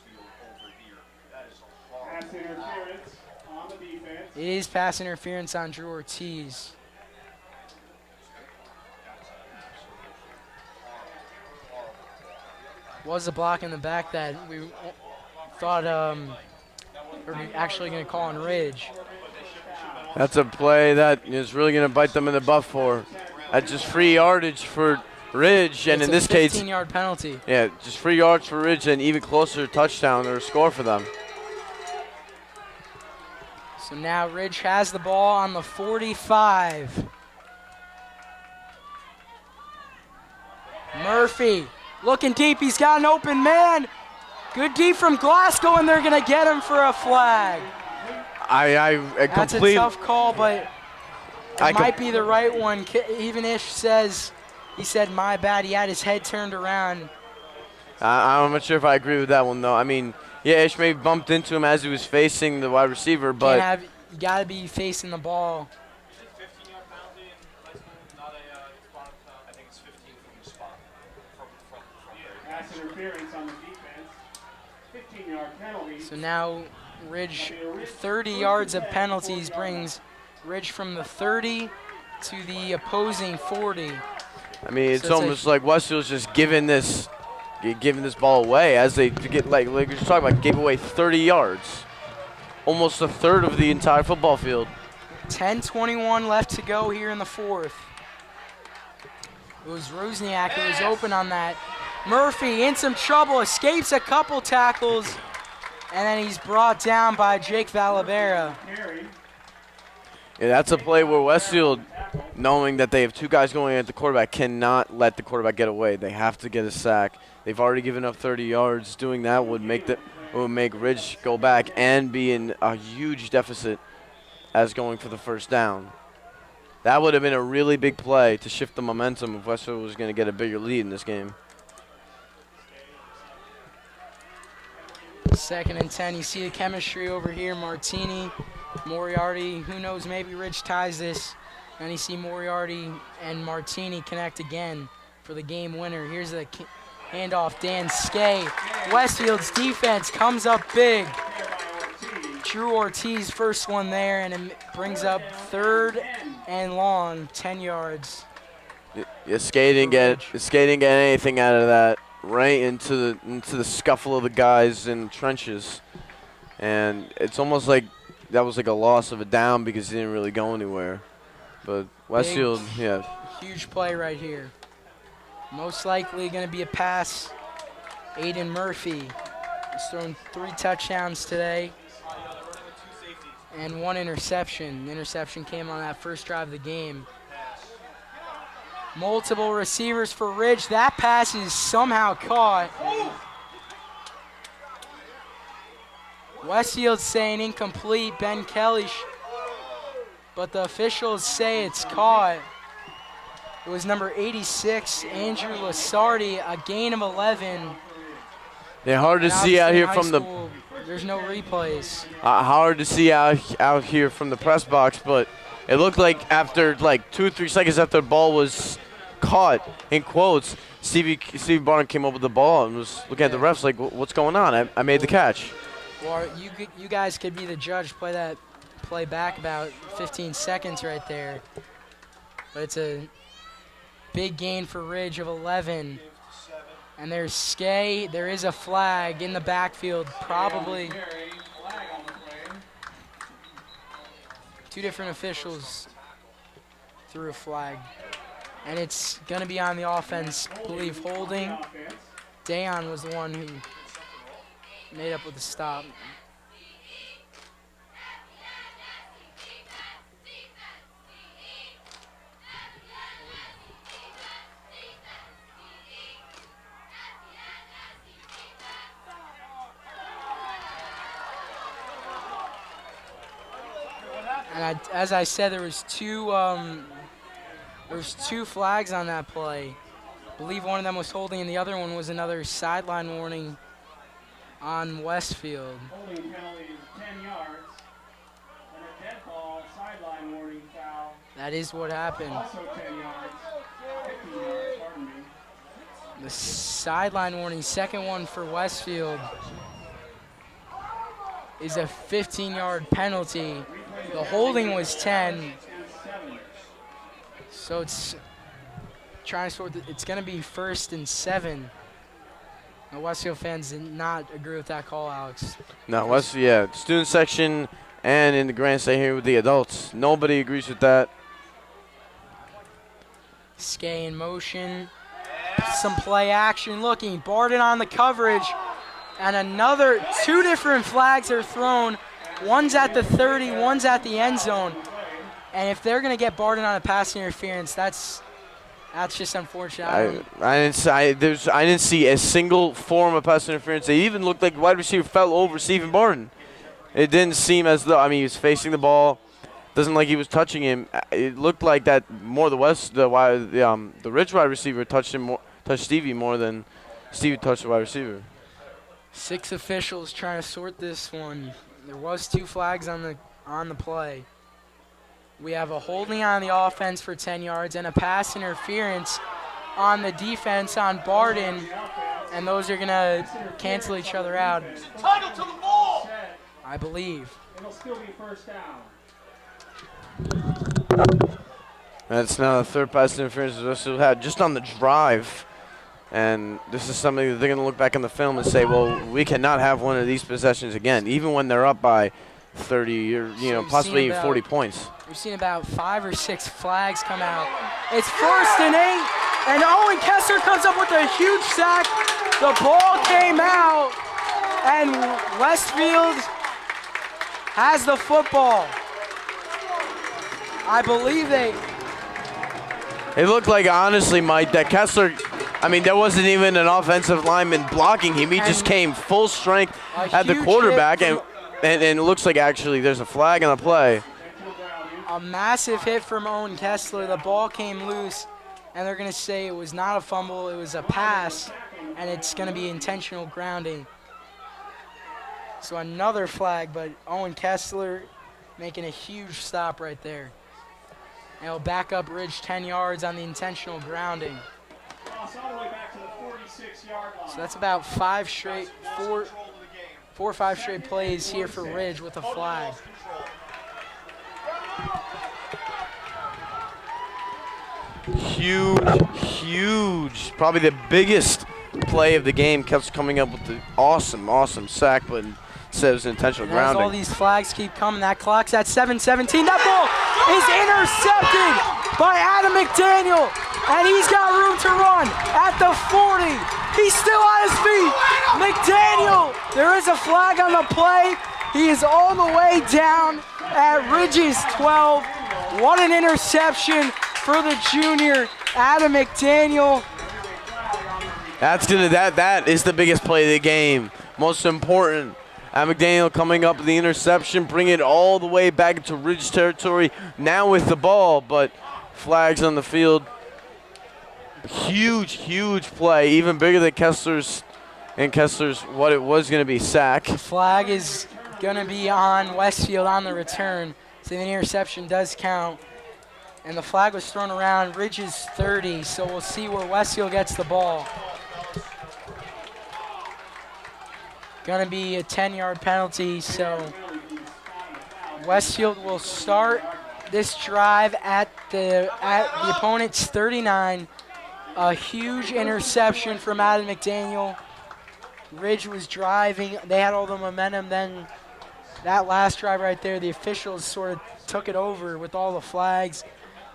interference on the defense. It is pass interference on Drew Ortiz. Was a block in the back that we thought we're actually going to call on Ridge. That's a play that is really going to bite them in the butt for. That's just free yardage for Ridge, and It's in a this case, 15-yard penalty. yeah, just free yards for Ridge and even closer touchdown or score for them. So now Ridge has the ball on the 45. Murphy looking deep. He's got an open man. Good deep from Glasgow, and they're going to get him for a flag. I That's a completely. tough call, but it might be the right one. Even Ish says, he said, my bad. He had his head turned around. I'm not sure if I agree with that one, though. I mean, yeah, Ish maybe bumped into him as he was facing the wide receiver, but You got to be facing the ball. Pass interference on the defense. 15-yard penalty. So now Ridge, 30 yards of penalties brings Ridge from the 30 to the opposing 40. I mean, it's So almost like Westfield's just giving this ball away as they get like you're talking about, gave away 30 yards, almost a third of the entire football field. 10:21 left to go here in the fourth. It was Rosniak who was open on that. Murphy in some trouble, escapes a couple tackles, and then he's brought down by Jake Valabera. Yeah, that's a play where Westfield, knowing that they have two guys going at the quarterback, cannot let the quarterback get away. They have to get a sack. They've already given up 30 yards. Doing that would make Ridge go back and be in a huge deficit as going for the first down. That would have been a really big play to shift the momentum if Westfield was going to get a bigger lead in this game. 2nd and 10. You see the chemistry over here. Martini, Moriarty. Who knows? Maybe Ridge ties this. And you see Moriarty and Martini connect again for the game winner. Here's the handoff. Dan Skay. Westfield's defense comes up big. Drew Ortiz, first one there, and it brings up 3rd and long, 10 yards. Yeah, skating get anything out of that. Right into the scuffle of the guys in trenches, and it's almost like that was like a loss of a down because he didn't really go anywhere. But Westfield, yeah, huge play right here. Most likely going to be a pass. Aiden Murphy has thrown 3 touchdowns today and 1 interception. The interception came on that first drive of the game. Multiple receivers for Ridge. That pass is somehow caught. Westfield saying incomplete. Ben Kelly, but the officials say it's caught. It was number 86, Andrew Lasardi, a gain of 11. Yeah, hard to see out here from the. There's no replays. Hard to see out here from the press box, but it looked like after like 2 or 3 seconds after the ball was caught, in quotes, Stevie Barton came up with the ball and was looking at the refs like, what's going on? I made the catch. Well, you guys could be the judge. Play back about 15 seconds right there. But it's a big gain for Ridge of 11. And there's Skay. There is a flag in the backfield, probably. Two different officials threw a flag. And it's going to be on the offense, I believe, holding. Dayon was the one who made up with the stop. And as I said, there was two flags on that play. I believe one of them was holding, and the other one was another sideline warning on Westfield. Holding penalty is 10 yards. And a dead ball, sideline warning foul. That is what happened. Also 10 yards. 15 yards, pardon me. The sideline warning, second one for Westfield, is a 15-yard penalty. The holding was 10. So it's trying to sort. It's going to be 1st and 7. The Westfield fans did not agree with that call, Alex. No, student section and in the grandstand here with the adults. Nobody agrees with that. Skay in motion. Some play action looking. Barden on the coverage. And another 2 different flags are thrown. One's at the 30, one's at the end zone. And if they're going to get Barden on a pass interference, that's just unfortunate. I didn't see a single form of pass interference. It even looked like wide receiver fell over Stephen Barden. It didn't seem as though, he was facing the ball. Doesn't like he was touching him. It looked like that more the Ridge wide receiver touched Stevie more than Stevie touched the wide receiver. 6 officials trying to sort this one. There was 2 flags on the play. We have a holding on the offense for 10 yards and a pass interference on the defense on Barden, and those are going to cancel each other out. Title to the ball! I believe. It'll still be 1st down. That's now the 3rd pass interference Westfield had just on the drive. And this is something that they're going to look back on the film and say, well, we cannot have one of these possessions again, even when they're up by 30 or possibly even 40 points. We've seen about 5 or 6 flags come out. It's 1st and 8, and Owen Kessler comes up with a huge sack. The ball came out, and Westfield has the football. I believe It looked like, honestly, Mike, that Kessler, there wasn't even an offensive lineman blocking him. He just came full strength at the quarterback, and it looks like actually there's a flag on the play. A massive hit from Owen Kessler. The ball came loose, and they're going to say it was not a fumble, it was a pass, and it's going to be intentional grounding. So another flag, but Owen Kessler making a huge stop right there. And he'll back up Ridge 10 yards on the intentional grounding. So that's about 4 or 5 straight plays here for Ridge with a flag. Huge, probably the biggest play of the game. Kept coming up with the awesome sack, but instead it was intentional grounding. As all these flags keep coming, that clock's at 7:17. That ball is intercepted by Adam McDaniel, and he's got room to run at the 40. He's still on his feet. McDaniel, there is a flag on the play. He is all the way down at Ridge's 12. What an interception for the junior, Adam McDaniel. That is the biggest play of the game. Most important. Adam McDaniel coming up with the interception, bringing it all the way back into Ridge territory. Now with the ball, but flags on the field. Huge play, even bigger than Kessler's. And Kessler's what it was going to be, sack. The flag is going to be on Westfield on the return, so the interception does count. And the flag was thrown around Ridge's 30, so we'll see where Westfield gets the ball. Going to be a 10-yard penalty, so Westfield will start this drive at the opponent's 39. A huge interception from Adam McDaniel. Ridge was driving. They had all the momentum. Then that last drive right there, the officials sort of took it over with all the flags,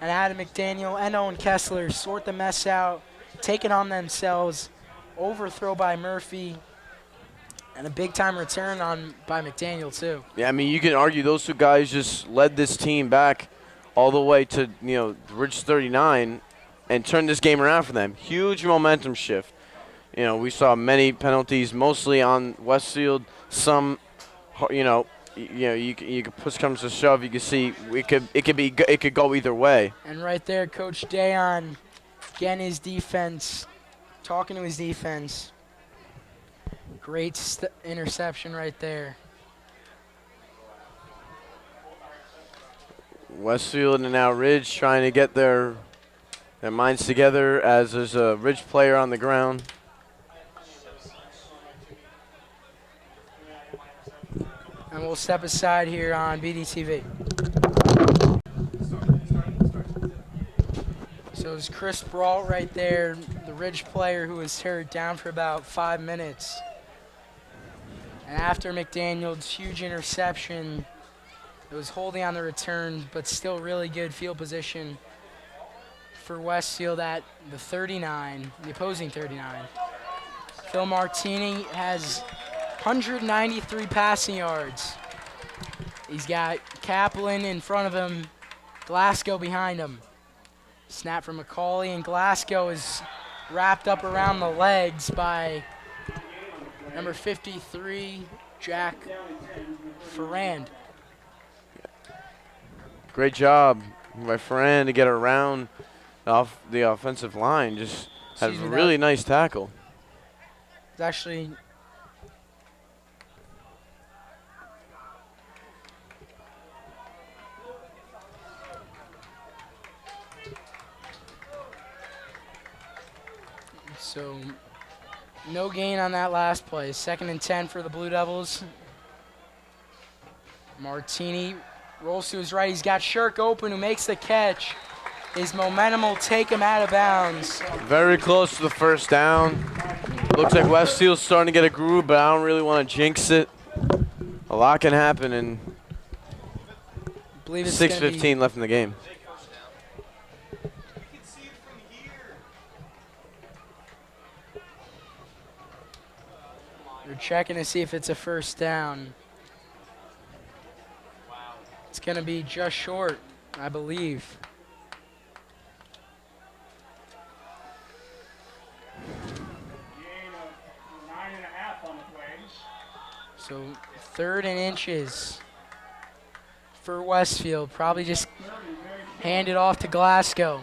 and Adam McDaniel and Owen Kessler sort the mess out, take it on themselves, overthrow by Murphy, and a big-time return by McDaniel, too. Yeah, I mean, you can argue those two guys just led this team back all the way to, Ridge 39 and turned this game around for them. Huge momentum shift. We saw many penalties, mostly on Westfield. Some, you could push comes to shove. You can see it could go either way. And right there, Coach Dayon, again, his defense, talking to his defense. Great interception right there. Westfield and now Ridge trying to get their minds together as there's a Ridge player on the ground. And we'll step aside here on BDTV. So it's Chris Brault right there, the Ridge player who was hurt down for about 5 minutes. And after McDaniel's huge interception, it was holding on the return, but still really good field position for Westfield at the 39, the opposing 39. Phil Martini has 193 passing yards. He's got Kaplan in front of him, Glasgow behind him. Snap from McCauley, and Glasgow is wrapped up around the legs by number 53, Jack Ferrand. Great job by Ferrand to get around off the offensive line. Just had a really nice tackle. It's actually so no gain on that last play. 2nd and 10 for the Blue Devils. Martini rolls to his right. He's got Shirk open, who makes the catch. His momentum will take him out of bounds. Very close to the first down. Looks like Westfield's starting to get a groove, but I don't really want to jinx it. A lot can happen, and 6:15 left in the game. We're checking to see if it's a first down. It's going to be just short, I believe. Gain of 9.5 on the plays. So 3rd and inches for Westfield. Probably just hand it off to Glasgow.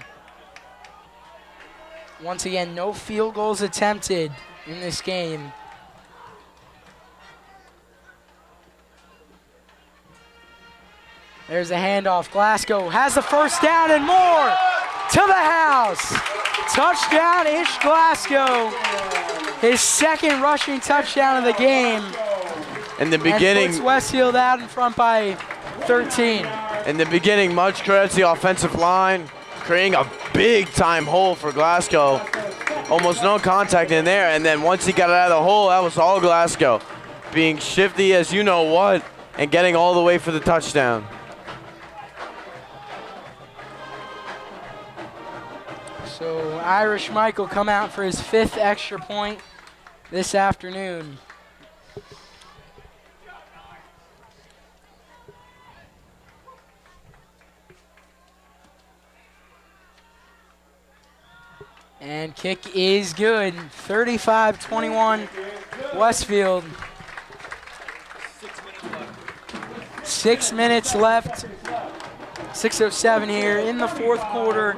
Once again, no field goals attempted in this game. There's a handoff. Glasgow has the first down and more to the house. Touchdown, Ish Glasgow. His 2nd rushing touchdown of the game. In the beginning, and puts Westfield out in front by 13. In the beginning, much credit to the offensive line, creating a big-time hole for Glasgow. Almost no contact in there, and then once he got it out of the hole, that was all Glasgow. Being shifty as you know what, and getting all the way for the touchdown. So Irish Mike will come out for his 5th extra point this afternoon. And kick is good. 35-21 Westfield. 6 minutes left. 6:07 here in the 4th quarter.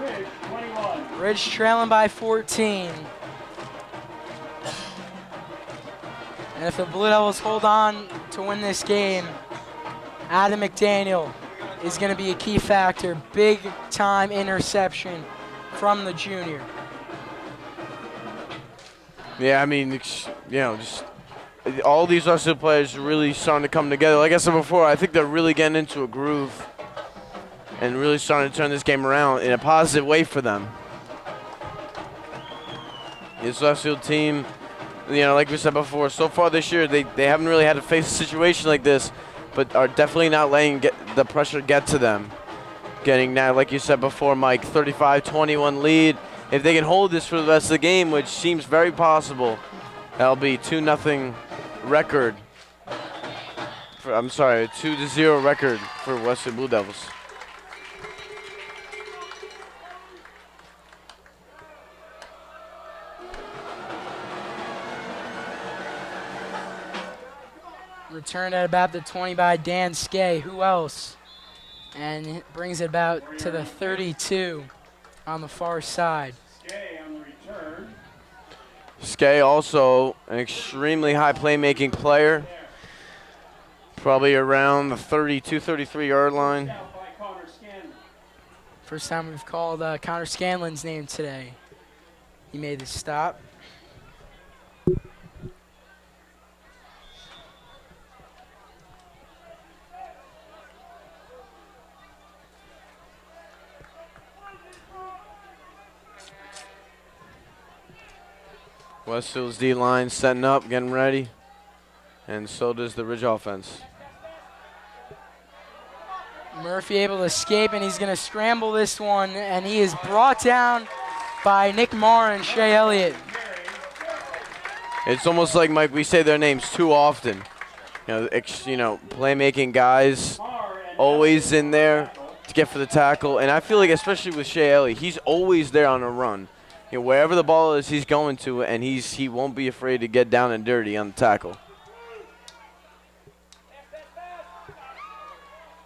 Ridge trailing by 14. And if the Blue Devils hold on to win this game, Adam McDaniel is going to be a key factor. Big time interception from the junior. Yeah, I mean, just all these Westfield players are really starting to come together. Like I said before, I think they're really getting into a groove and really starting to turn this game around in a positive way for them. This Westfield team, like we said before, so far this year, they haven't really had to face a situation like this. but are definitely not letting the pressure get to them. Getting now, like you said before, Mike, 35-21 lead. If they can hold this for the rest of the game, which seems very possible, that'll be 2-0 record. I'm sorry, a 2-0 record for Westfield Blue Devils. Returned at about the 20 by Dan Skay. Who else? And it brings it about to the 32 on the far side. Skay on the return. Skay also an extremely high playmaking player. Probably around the 32, 33 yard line. Out by Connor Scanlon. First time we've called Connor Scanlon's name today. He made the stop. Westfield's D-line setting up, getting ready. And so does the Ridge offense. Murphy able to escape, and he's going to scramble this one, and he is brought down by Nick Marr and Shea Elliott. It's almost like, Mike, we say their names too often. Playmaking guys always in there to get for the tackle. And I feel like, especially with Shea Elliott, he's always there on a run. Wherever the ball is, he's going to, and he won't be afraid to get down and dirty on the tackle.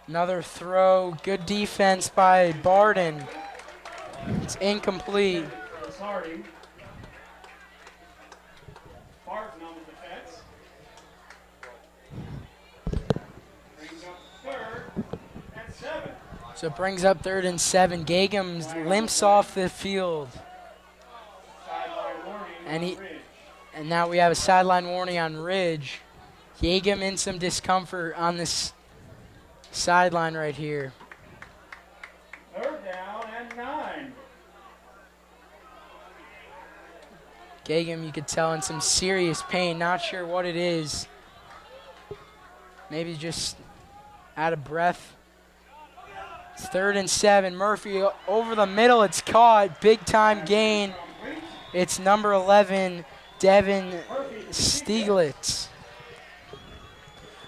Another throw. Good defense by Barden. It's incomplete. Harding. Barton on the defense. Brings up third and 7. So it brings up 3rd and 7. Gagum limps off the field. Sideline warning And on Ridge. And now we have a sideline warning on Ridge. Gagum in some discomfort on this sideline right here. Third down and 9. Gagum, you could tell, in some serious pain. Not sure what it is. Maybe just out of breath. It's 3rd and 7. Murphy over the middle. It's caught. Big time gain. It's number 11, Devin Stieglitz.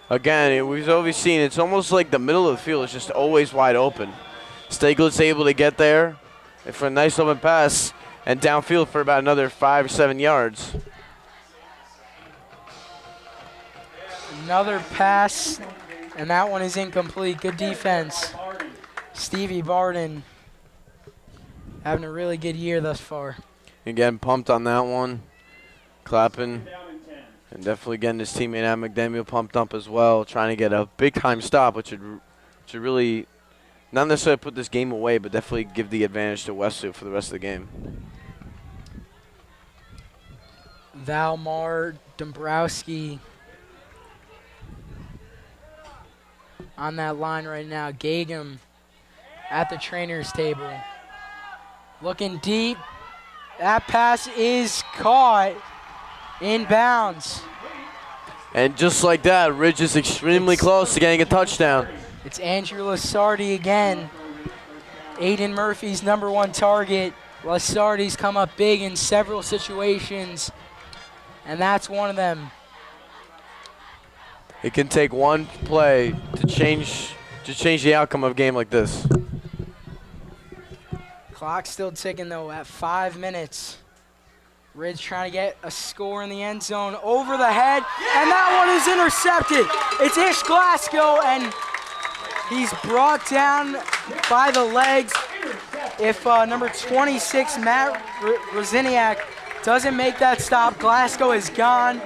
Again, we've always seen it's almost like the middle of the field is just always wide open. Stieglitz able to get there for a nice open pass and downfield for about another 5 or 7 yards. Another pass, and that one is incomplete. Good defense. Stevie Barden having a really good year thus far. Again, pumped on that one. Clapping. Down and 10. And definitely getting his teammate Adam McDaniel pumped up as well, trying to get a big-time stop, which would really not necessarily put this game away, but definitely give the advantage to Westfield for the rest of the game. Valmar Dombrowski on that line right now. Gagum at the trainer's table. Looking deep. That pass is caught in bounds. And just like that, Ridge is extremely close to getting a touchdown. It's Andrew Lasardi again. Aiden Murphy's #1 target. Lasardi's come up big in several situations, and that's one of them. It can take one play to change the outcome of a game like this. Clock still ticking, though, at 5 minutes. Ridge trying to get a score in the end zone over the head, and that one is intercepted. It's Ish Glasgow, and he's brought down by the legs. If number 26, Matt Rosiniak, doesn't make that stop, Glasgow is gone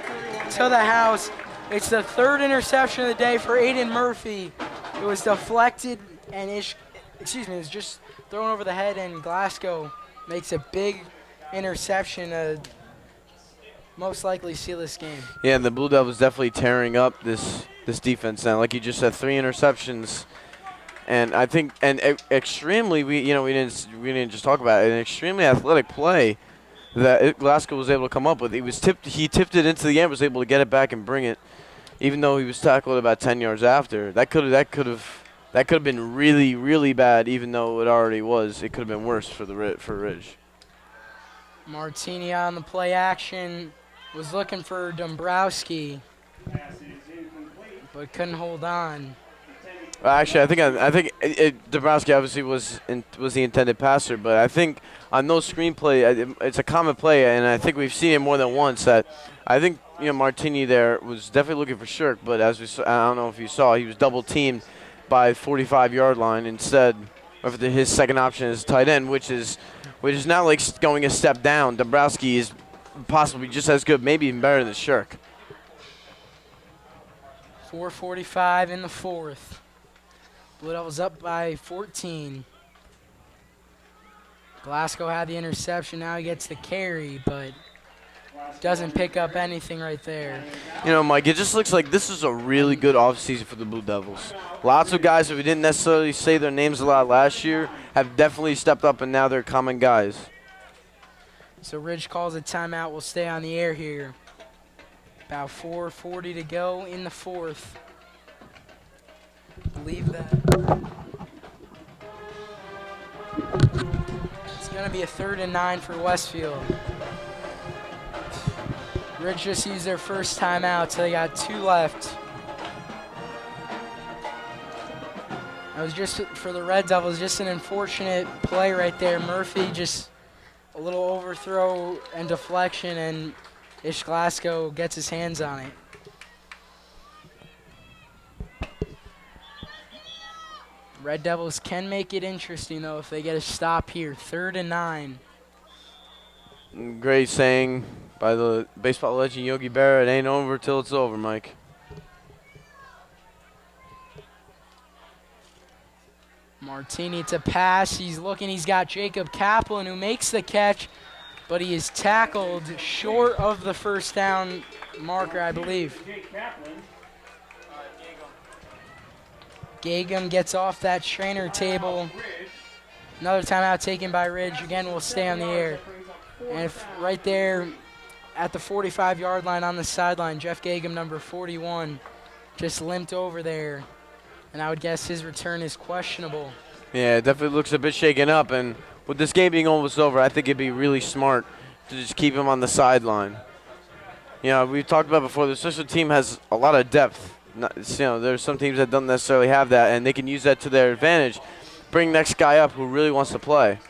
to the house. It's the 3rd interception of the day for Aiden Murphy. It was deflected, and it was just thrown over the head, and Glasgow makes a big interception, most likely seal this game. Yeah, and the Blue Devils definitely tearing up this defense now. Like you just said, 3 interceptions, and I think extremely we didn't just talk about it, an extremely athletic play that Glasgow was able to come up with. He tipped it into the air, was able to get it back and bring it even though he was tackled about 10 yards after, that could have been really, really bad. Even though it already was, it could have been worse for Ridge. Martini on the play action was looking for Dombrowski, Pass is incomplete. but couldn't hold on. Actually, I think Dombrowski obviously was the intended passer, but I think on those screenplay, it's a common play, and I think we've seen it more than once. That I think Martini there was definitely looking for Shirk, but as we saw, I don't know if you saw, he was double teamed by 45-yard line instead of his second option is tight end, which is now like going a step down. Dombrowski is possibly just as good, maybe even better than Shirk. 4:45 in the fourth. Blue Devils up by 14. Glasgow had the interception. Now he gets the carry, but doesn't pick up anything right there. Mike, it just looks like this is a really good offseason for the Blue Devils. Lots of guys that we didn't necessarily say their names a lot last year have definitely stepped up, and now they're common guys. So Ridge calls a timeout. We'll stay on the air here. About 4:40 to go in the fourth. Believe that. It's going to be a 3rd and 9 for Westfield. Ridge just used their first timeout, so they got 2 left. That was just for the Red Devils, just an unfortunate play right there. Murphy just a little overthrow and deflection, and Ish Glasgow gets his hands on it. Red Devils can make it interesting, though, if they get a stop here. 3rd and 9. Great saying by the baseball legend Yogi Berra, it ain't over till it's over, Mike. Martini to pass. He's looking. He's got Jacob Kaplan, who makes the catch, but he is tackled short of the first down marker, I believe. Gagum gets off that strainer table. Another timeout taken by Ridge. Again, we'll stay on the air. And if right there at the 45-yard line on the sideline, Jeff Gagum, number 41, just limped over there. And I would guess his return is questionable. Yeah, it definitely looks a bit shaken up. And with this game being almost over, I think it'd be really smart to just keep him on the sideline. We've talked about before, the special team has a lot of depth. There's some teams that don't necessarily have that, and they can use that to their advantage. Bring next guy up who really wants to play.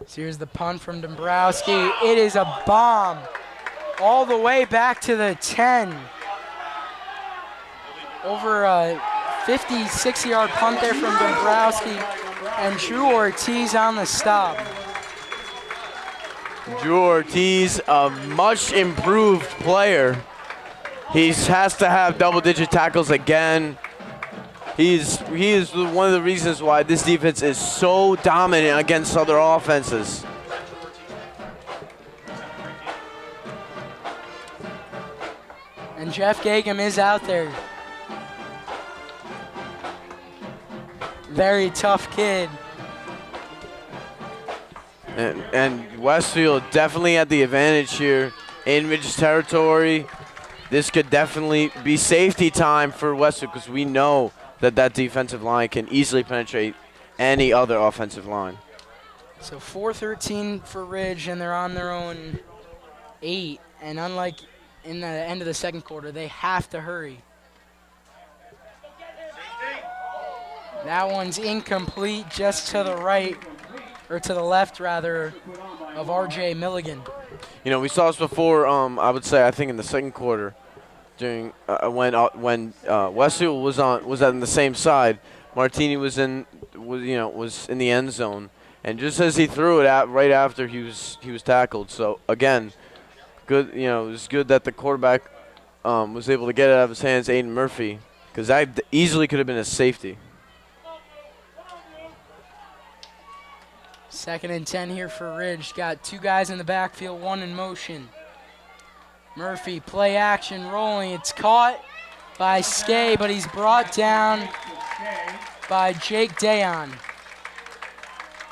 So here's the punt from Dombrowski. It is a bomb all the way back to the 10. Over a 56-yard punt there from Dombrowski, and Drew Ortiz on the stop. Drew Ortiz, a much improved player. He has to have double-digit tackles again. He is one of the reasons why this defense is so dominant against other offenses. And Jeff Gagum is out there. Very tough kid. And Westfield definitely had the advantage here in Ridge's territory. This could definitely be safety time for Westfield because we know that defensive line can easily penetrate any other offensive line. So 4-13 for Ridge, and they're on their own 8. And unlike in the end of the second quarter, they have to hurry. That one's incomplete, just to the right, or to the left, rather, of R.J. Milligan. We saw this before, I think in the second quarter, during when Westfield was on the same side. Martini was in the end zone, and just as he threw it out right after he was tackled. So again, good. It was good that the quarterback was able to get it out of his hands, Aiden Murphy, because that easily could have been a safety. 2nd and 10 here for Ridge. Got 2 guys in the backfield, 1 in motion. Murphy, play action, rolling. It's caught by Skay, but he's brought down by Jake Dayon.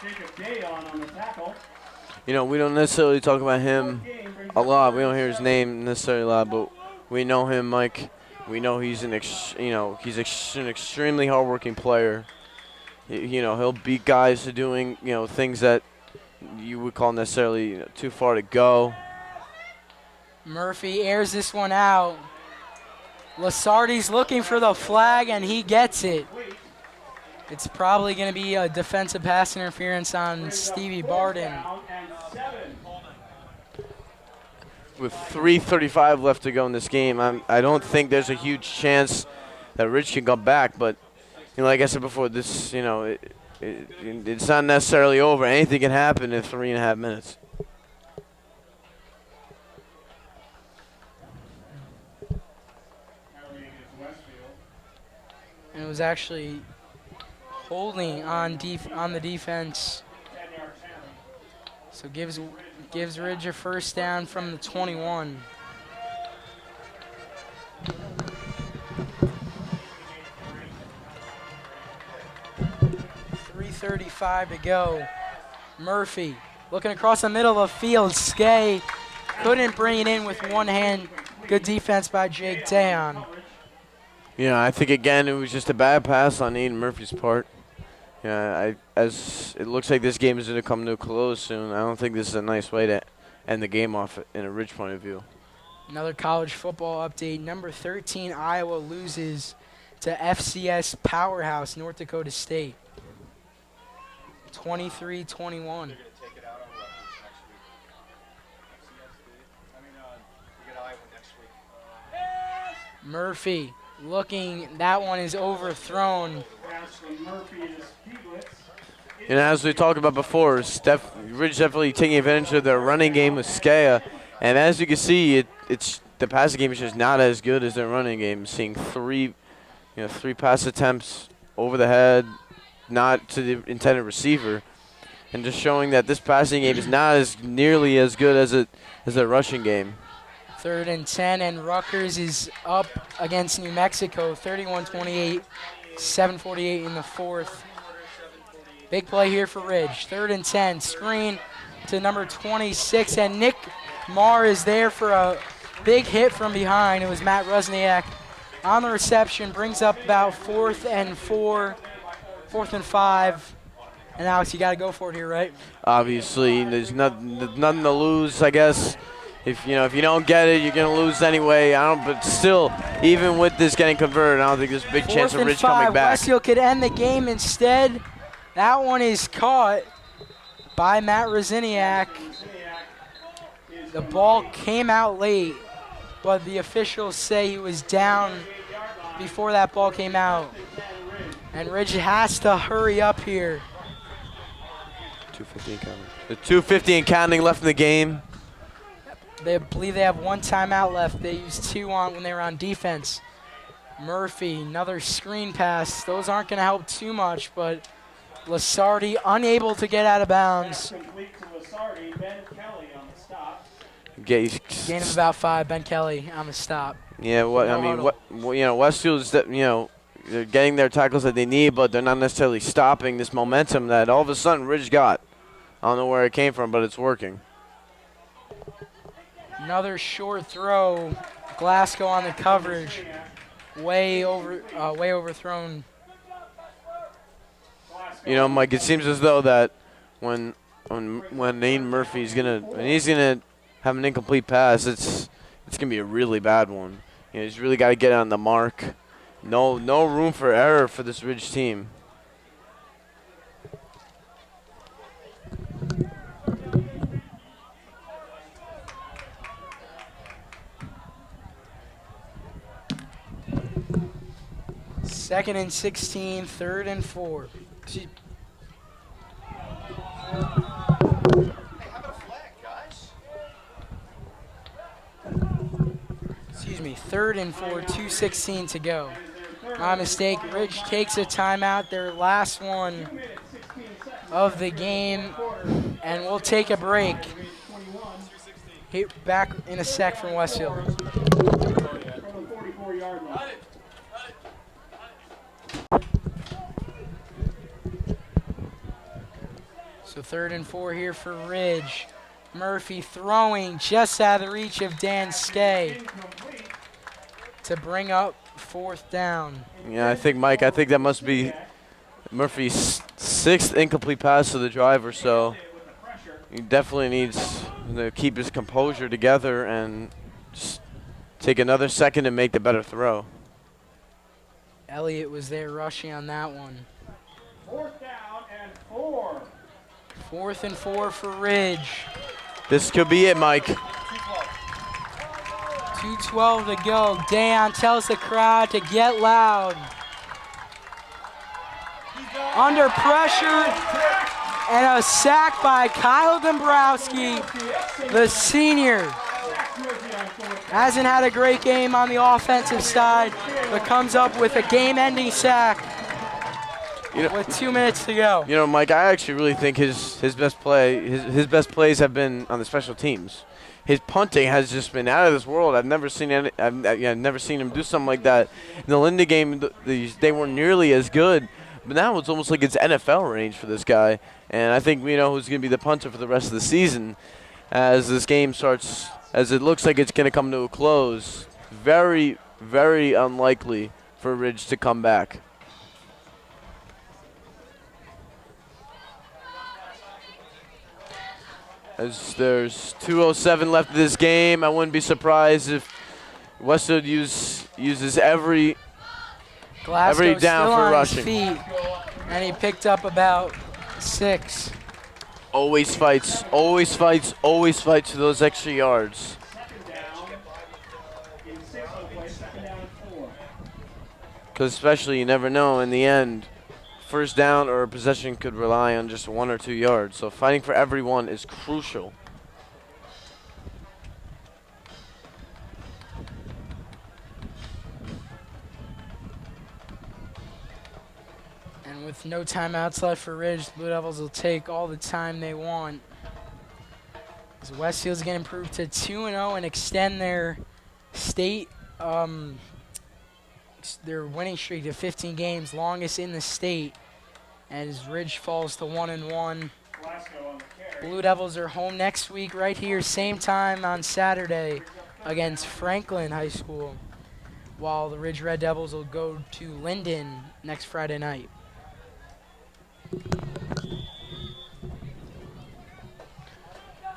Jacob Day on the tackle. You know, we don't necessarily talk about him a lot. We don't hear his name necessarily a lot, but we know him, Mike. We know he's an extremely hardworking player. You know, he'll beat guys to doing, you know, things that you would call necessarily too far to go. Murphy airs this one out. Lasardi's looking for the flag, and he gets it. It's probably going to be a defensive pass interference on Stevie Barden. With 3:35 left to go in this game, I don't think there's a huge chance that Ridge can come back. But you know, like I said before, this it's not necessarily over. Anything can happen in 3.5 minutes. And it was actually holding on the defense. So gives Ridge a first down from the 21. .335 to go. Murphy looking across the middle of the field. Skay couldn't bring it in with one hand. Good defense by Jake Dayon. Yeah, I think again it was just a bad pass on Aiden Murphy's part. Yeah, as it looks like this game is going to come to a close soon. I don't think this is a nice way to end the game off in a Ridge point of view. Another college football update. Number 13 Iowa loses to FCS powerhouse North Dakota State. 23-21. Murphy looking, that one is overthrown. And as we talked about before, Ridge definitely taking advantage of their running game with Skaya. And as you can see, it's the passing game is just not as good as their running game. Seeing three pass attempts over the head, not to the intended receiver, and just showing that this passing game is not as nearly as good as a rushing game. 3rd and 10, and Rutgers is up against New Mexico, 31-28, 7:48 in the 4th. Big play here for Ridge. 3rd and 10, screen to number 26, and Nick Marr is there for a big hit from behind. It was Matt Rusniak on the reception, brings up about 4th and 4, 4th and 5. And Alex, you got to go for it here, right? Obviously, there's nothing to lose, I guess. If you don't get it, you're gonna lose anyway. But still, even with this getting converted, I don't think there's a big chance of Ridge coming back. Westfield could end the game instead. That one is caught by Matt Rosiniak. The ball came out late, but the officials say he was down before that ball came out. And Ridge has to hurry up here. 2:50 and counting. The 2:50 and counting left in the game. They believe they have one timeout left. They used 2 on when they were on defense. Murphy, another screen pass. Those aren't going to help too much, but Lasardi unable to get out of bounds. Gain of about 5. Ben Kelly on the stop. Yeah, Westfield is they're getting their tackles that they need, but they're not necessarily stopping this momentum that all of a sudden Ridge got. I don't know where it came from, but it's working. Another short throw. Glasgow on the coverage. Way overthrown. You know, Mike, it seems as though that when Aiden Murphy's he's gonna have an incomplete pass, it's gonna be a really bad one. You know, he's really got to get on the mark. No room for error for this Ridge team. Second and 16, 3rd and 4. Excuse me, 3rd and 4, 2:16 to go. My mistake. Ridge takes a timeout, their last one of the game, and we'll take a break. Back in a sec from Westfield. So 3rd and 4 here for Ridge. Murphy throwing just out of the reach of Dan Skay to bring up 4th down. Yeah, I think, Mike, I think that must be Murphy's 6th incomplete pass to the driver, so he definitely needs to keep his composure together and just take another second and make the better throw. Elliott was there rushing on that one. 4th down and 4. 4th and 4 for Ridge. This could be it, Mike. 2:12 to go. Dayon tells the crowd to get loud. Under pressure and a sack by Kyle Dombrowski, the senior. Hasn't had a great game on the offensive side, but comes up with a game-ending sack with 2 minutes to go. You know, Mike, I actually really think his best plays have been on the special teams. His punting has just been out of this world. I've never seen I've never seen him do something like that. In the Linden game, they weren't nearly as good, but now it's almost like it's NFL range for this guy. And I think we know who's going to be the punter for the rest of the season as this game starts. As it looks like it's going to come to a close. Very, very unlikely for Ridge to come back. As there's 2:07 left of this game, I wouldn't be surprised if Westfield uses every Glasgow's down still for on rushing. his feet, and he picked up about 6. Always fights, always fights, always fights for those extra yards. 2nd down in 6th play, 2nd down and 4. Because especially you never know in the end, first down or a possession could rely on just 1 or 2 yards. So fighting for every one is crucial. And with no timeouts left for Ridge, the Blue Devils will take all the time they want. So Westfield's going to improve to 2-0 and extend their state, their winning streak to 15 games, longest in the state. As Ridge falls to 1-1. Glasgow on the carry. Blue Devils are home next week right here, same time on Saturday against Franklin High School, while the Ridge Red Devils will go to Linden next Friday night.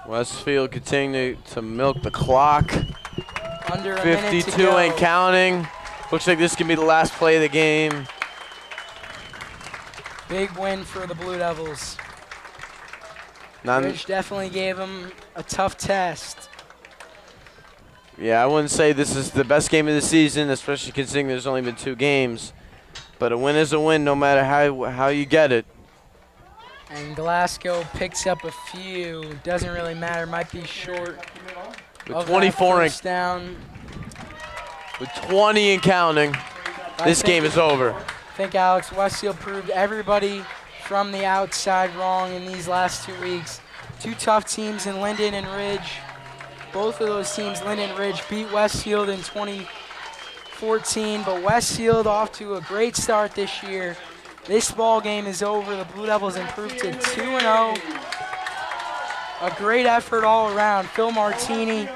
Westfield continue to milk the clock. Under a minute to 52 go. and counting. Looks like this can be the last play of the game. Big win for the Blue Devils. Not, Ridge definitely gave them a tough test. yeah, I wouldn't say this is the best game of the season, especially considering there's only been 2 games. But a win is a win no matter how you get it. And Glasgow picks up a few. Doesn't really matter. Might be short With of 24 that and first down. with 20 and counting, this game is over. I think Alex Westfield proved everybody from the outside wrong in these last 2 weeks. 2 tough teams in Linden and Ridge. Both of those teams, Linden and Ridge, beat Westfield in 2014, but Westfield off to a great start this year. This ball game is over. The Blue Devils improved to 2-0. A great effort all around. Phil Martini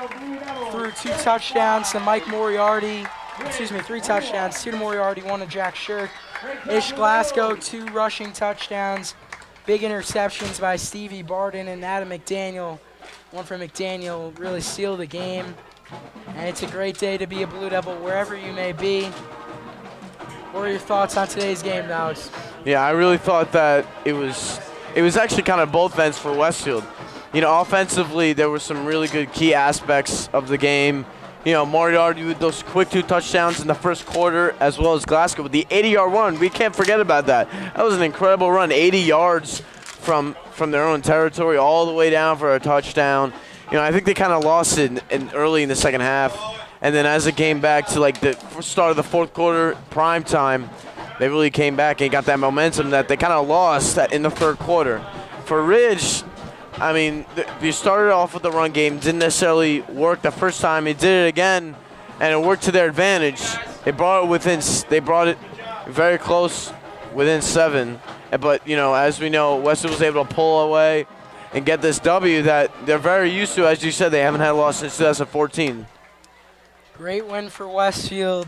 threw 2 touchdowns to Mike Moriarty. 3 touchdowns, 2 to Moriarty, 1 to Jack Shirk. Ish Glasgow, 2 rushing touchdowns. Big interceptions by Stevie Barden and Adam McDaniel. One from McDaniel really sealed the game. And it's a great day to be a Blue Devil wherever you may be. What are your thoughts on today's game, Alex? Yeah, I really thought that it was actually kind of both ends for Westfield. You know, offensively, there were some really good key aspects of the game. You know, Moriarty with those quick 2 touchdowns in the first quarter, as well as Glasgow with the 80-yard run. We can't forget about that. That was an incredible run, 80 yards from their own territory all the way down for a touchdown. You know, I think they kind of lost it early in the second half. And then as it came back to, like, the start of the fourth quarter, prime time, they really came back and got that momentum that they kind of lost in the third quarter. For Ridge, I mean, they started off with the run game, didn't necessarily work the first time. They did it again, and it worked to their advantage. They brought it very close, within 7, But, as we know, Westfield was able to pull away and get this W that they're very used to. As you said, they haven't had a loss since 2014. Great win for Westfield.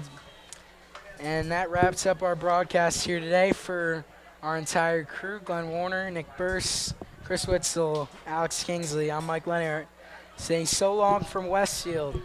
And that wraps up our broadcast here today for our entire crew. Glenn Warner, Nick Burse, Chris Witzel, Alex Kingsley. I'm Mike Leonard saying so long from Westfield.